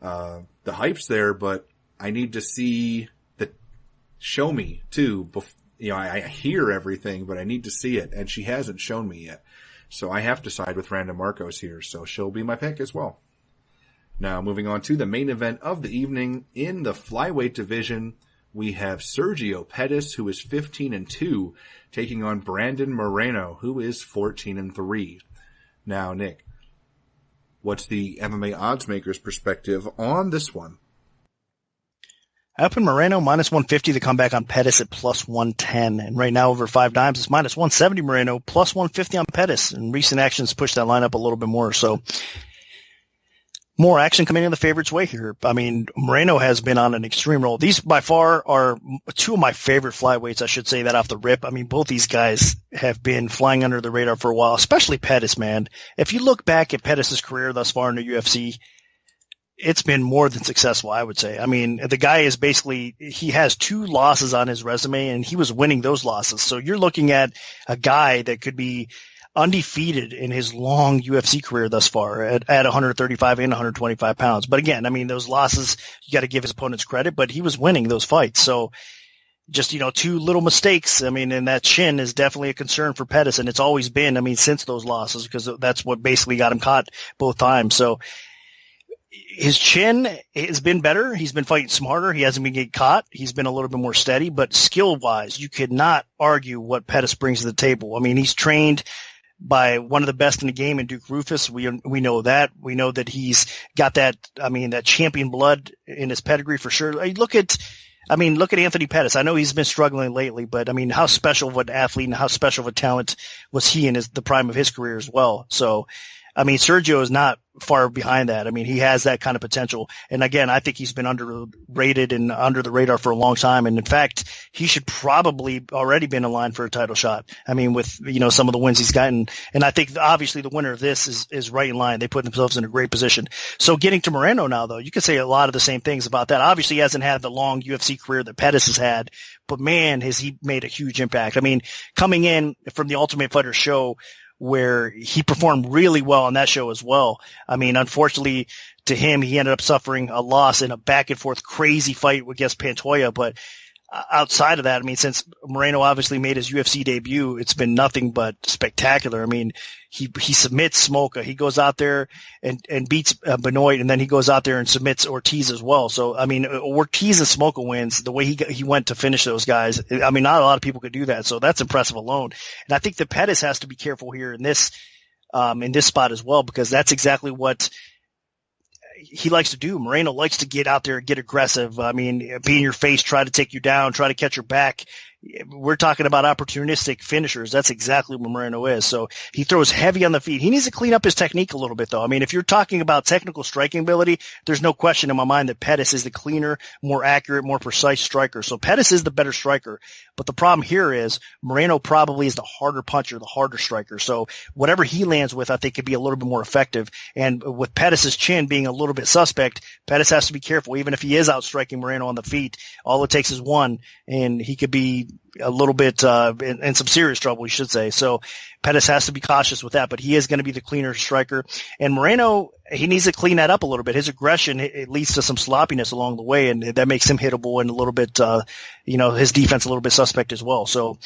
The hype's there, but I need to see show me too. I hear everything, but I need to see it, and she hasn't shown me yet. So I have to side with Randa Markos here, so she'll be my pick as well. Now, moving on to the main event of the evening. In the flyweight division, we have Sergio Pettis, who is 15-2, taking on Brandon Moreno, who is 14-3. Now, Nick, what's the MMA oddsmaker's perspective on this one? I opened Moreno minus 150 to come back on Pettis at plus 110. And right now over 5 dimes, it's minus 170 Moreno, plus 150 on Pettis. And recent actions pushed that line up a little bit more. So more action coming in the favorite's way here. I mean, Moreno has been on an extreme roll. These by far are two of my favorite flyweights. I should say that off the rip. I mean, both these guys have been flying under the radar for a while, especially Pettis, man. If you look back at Pettis' career thus far in the UFC, it's been more than successful, I would say. I mean, the guy is basically, he has 2 losses on his resume and he was winning those losses. So you're looking at a guy that could be undefeated in his long UFC career thus far at 135 and 125 pounds. But again, I mean, those losses, you got to give his opponents credit, but he was winning those fights. So just, 2 little mistakes. I mean, and that chin is definitely a concern for Pettis. And it's always been, I mean, since those losses, because that's what basically got him caught both times. So his chin has been better. He's been fighting smarter. He hasn't been getting caught. He's been a little bit more steady, but skill-wise, you could not argue what Pettis brings to the table. I mean, he's trained by one of the best in the game in Duke Roufus. We know that. We know that he's got that, I mean, that champion blood in his pedigree for sure. Look at Anthony Pettis. I know he's been struggling lately, but I mean, how special of an athlete and how special of a talent was he in the prime of his career as well. So, I mean, Sergio is not far behind that. I mean, he has that kind of potential. And again, I think he's been underrated and under the radar for a long time. And in fact, he should probably already been in line for a title shot. I mean, with, some of the wins he's gotten. And I think obviously the winner of this is right in line. They put themselves in a great position. So getting to Moreno now, though, you could say a lot of the same things about that. Obviously, he hasn't had the long UFC career that Pettis has had, but man, has he made a huge impact. I mean, coming in from the Ultimate Fighter show, where he performed really well on that show as well. I mean, unfortunately to him, he ended up suffering a loss in a back and forth crazy fight against Pantoja. But outside of that, I mean, since Moreno obviously made his UFC debut, it's been nothing but spectacular. I mean, he submits Smoka. He goes out there and beats Benoit, and then he goes out there and submits Ortiz as well. So, I mean, Ortiz and Smoka wins the way he went to finish those guys. I mean, not a lot of people could do that. So that's impressive alone. And I think that Pettis has to be careful here in this spot as well, because that's exactly what he likes to do. Moreno likes to get out there and get aggressive. I mean, be in your face, try to take you down, try to catch your back. we're talking about opportunistic finishers. That's exactly what Moreno is. So he throws heavy on the feet. He needs to clean up his technique a little bit, though. I mean, if you're talking about technical striking ability, there's no question in my mind that Pettis is the cleaner, more accurate, more precise striker. So Pettis is the better striker. But the problem here is Moreno probably is the harder puncher, the harder striker. So whatever he lands with, I think could be a little bit more effective. And with Pettis' chin being a little bit suspect, Pettis has to be careful. Even if he is outstriking Moreno on the feet, all it takes is one, and he could be a little bit in some serious trouble, we should say. So Pettis has to be cautious with that, but he is going to be the cleaner striker. And Moreno, he needs to clean that up a little bit. His aggression, it leads to some sloppiness along the way, and that makes him hittable and a little bit, his defense a little bit suspect as well. So,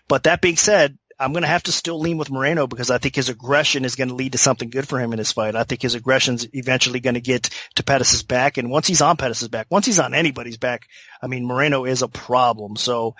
but that being said, I'm going to have to still lean with Moreno because I think his aggression is going to lead to something good for him in this fight. I think his aggression's eventually going to get to Pettis' back. And once he's on Pettis' back, once he's on anybody's back, I mean, Moreno is a problem. So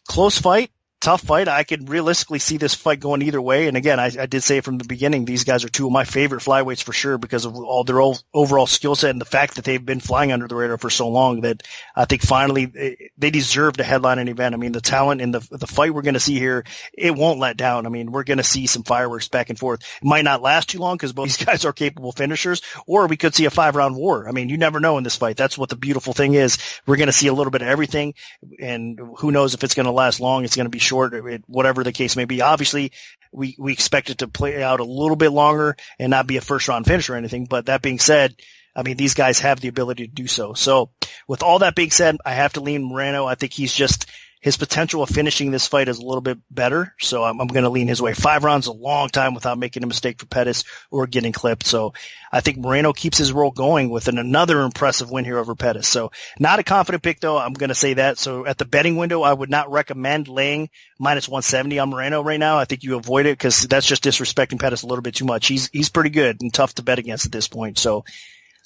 close fight, tough fight. I could realistically see this fight going either way. And again, I did say from the beginning, these guys are two of my favorite flyweights for sure because of all their overall skill set and the fact that they've been flying under the radar for so long that I think finally they deserve to headline an event. I mean, the talent in the fight we're going to see here, it won't let down. I mean, we're going to see some fireworks back and forth. It might not last too long because both these guys are capable finishers, or we could see a 5-round war. I mean, you never know in this fight. That's what the beautiful thing is. We're going to see a little bit of everything, and who knows if it's going to last long. It's going to be short, whatever the case may be. Obviously, we expect it to play out a little bit longer and not be a first-round finish or anything. But that being said, I mean, these guys have the ability to do so. So with all that being said, I have to lean Moreno. I think his potential of finishing this fight is a little bit better. So I'm going to lean his way. 5 rounds is a long time without making a mistake for Pettis or getting clipped. So I think Moreno keeps his roll going with another impressive win here over Pettis. So not a confident pick though. I'm going to say that. So at the betting window, I would not recommend laying -170 on Moreno right now. I think you avoid it because that's just disrespecting Pettis a little bit too much. He's pretty good and tough to bet against at this point. So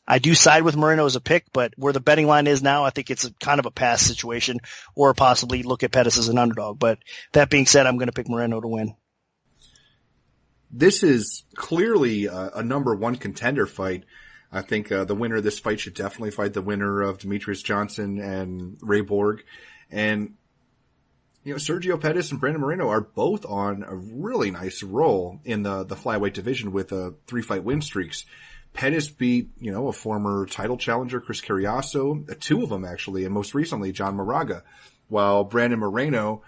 I do side with Moreno as a pick, but where the betting line is now, I think it's kind of a pass situation, or possibly look at Pettis as an underdog. But that being said, I'm going to pick Moreno to win. This is clearly a number one contender fight. I think the winner of this fight should definitely fight the winner of Demetrius Johnson and Ray Borg. And, Sergio Pettis and Brandon Moreno are both on a really nice roll in the flyweight division with 3-fight win streaks. Pettis beat, a former title challenger, Chris Carriasso, 2 of them actually, and most recently John Moraga, while Brandon Moreno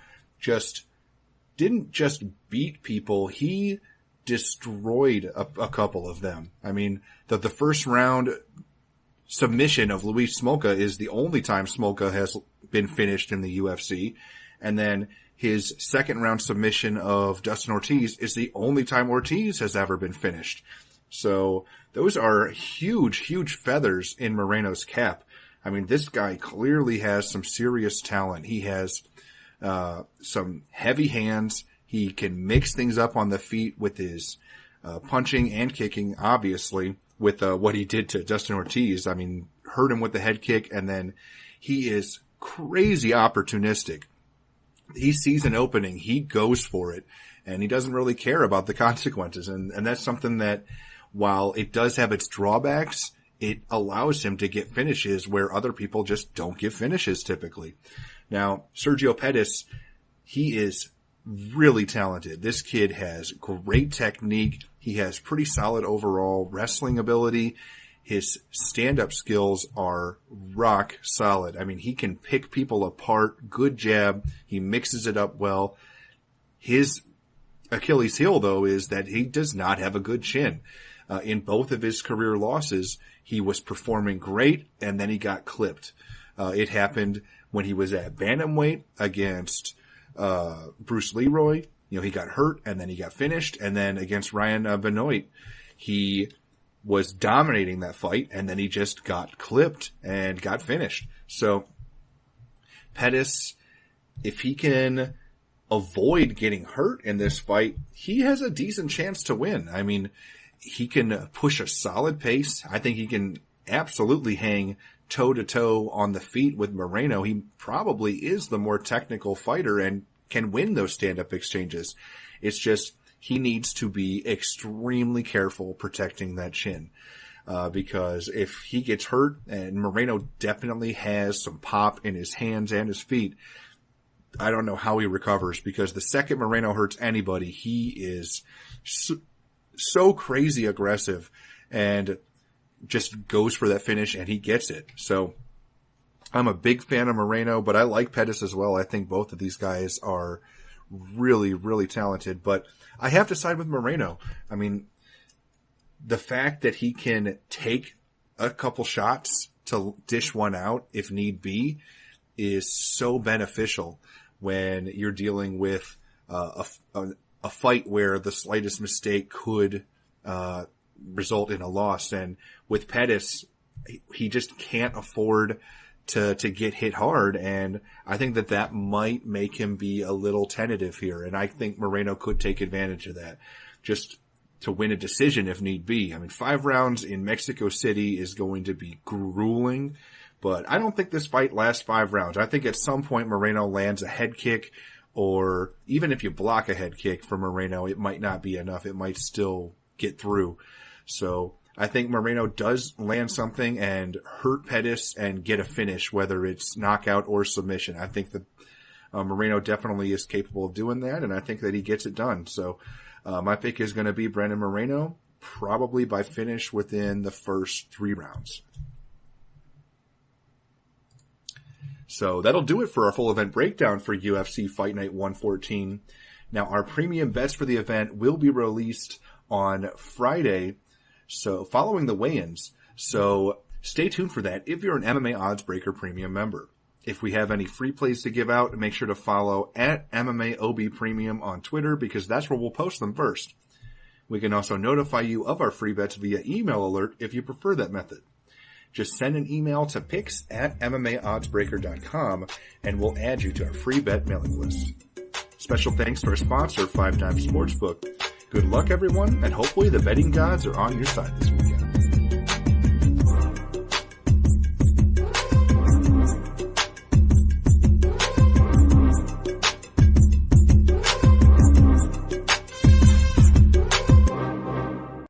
didn't just beat people, he destroyed a couple of them. I mean, the first round submission of Luis Smolka is the only time Smolka has been finished in the UFC, and then his second round submission of Dustin Ortiz is the only time Ortiz has ever been finished. So those are huge, huge feathers in Moreno's cap. I mean, this guy clearly has some serious talent. He has some heavy hands. He can mix things up on the feet with his punching and kicking, obviously, with what he did to Dustin Ortiz. I mean, hurt him with the head kick, and then he is crazy opportunistic. He sees an opening, he goes for it, and he doesn't really care about the consequences. And that's something that, while it does have its drawbacks, it allows him to get finishes where other people just don't get finishes typically. Now, Sergio Pettis, he is really talented. This kid has great technique. He has pretty solid overall wrestling ability. His stand-up skills are rock solid. I mean, he can pick people apart. Good jab. He mixes it up well. His Achilles heel, though, is that he does not have a good chin. In both of his career losses, he was performing great, and then he got clipped. It happened when he was at bantamweight against Bruce Leroy. He got hurt, and then he got finished. And then against Ryan Benoit, he was dominating that fight, and then he just got clipped and got finished. So Pettis, if he can avoid getting hurt in this fight, he has a decent chance to win. I mean, he can push a solid pace. I think he can absolutely hang toe-to-toe on the feet with Moreno. He probably is the more technical fighter and can win those stand-up exchanges. It's just he needs to be extremely careful protecting that chin. Because if he gets hurt, and Moreno definitely has some pop in his hands and his feet, I don't know how he recovers, because the second Moreno hurts anybody, he is so crazy aggressive and just goes for that finish, and he gets it. So I'm a big fan of Moreno, but I like Pettis as well. I think both of these guys are really, really talented, but I have to side with Moreno. I mean, the fact that he can take a couple shots to dish one out if need be is so beneficial when you're dealing with a fight where the slightest mistake could result in a loss. And with Pettis, he just can't afford to get hit hard, and I think that might make him be a little tentative here, and I think Moreno could take advantage of that, just to win a decision if need be. I mean, 5 rounds in Mexico City is going to be grueling, but I don't think this fight lasts 5 rounds. I think at some point Moreno lands a head kick, or even if you block a head kick from Moreno, it might not be enough. It might still get through. So I think Moreno does land something and hurt Pettis and get a finish, whether it's knockout or submission. I think that Moreno definitely is capable of doing that, and I think that he gets it done. So my pick is going to be Brandon Moreno, probably by finish within the first 3 rounds. So that'll do it for our full event breakdown for UFC Fight Night 114. Now, our premium bets for the event will be released on Friday, so following the weigh-ins. So stay tuned for that if you're an MMAOddsBreaker premium member. If we have any free plays to give out, make sure to follow at MMAObPremium on Twitter, because that's where we'll post them first. We can also notify you of our free bets via email alert if you prefer that method. Just send an email to picks@MMAOddsBreaker.com and we'll add you to our free bet mailing list. Special thanks to our sponsor, 5 Dimes Sportsbook. Good luck, everyone, and hopefully the betting gods are on your side this weekend.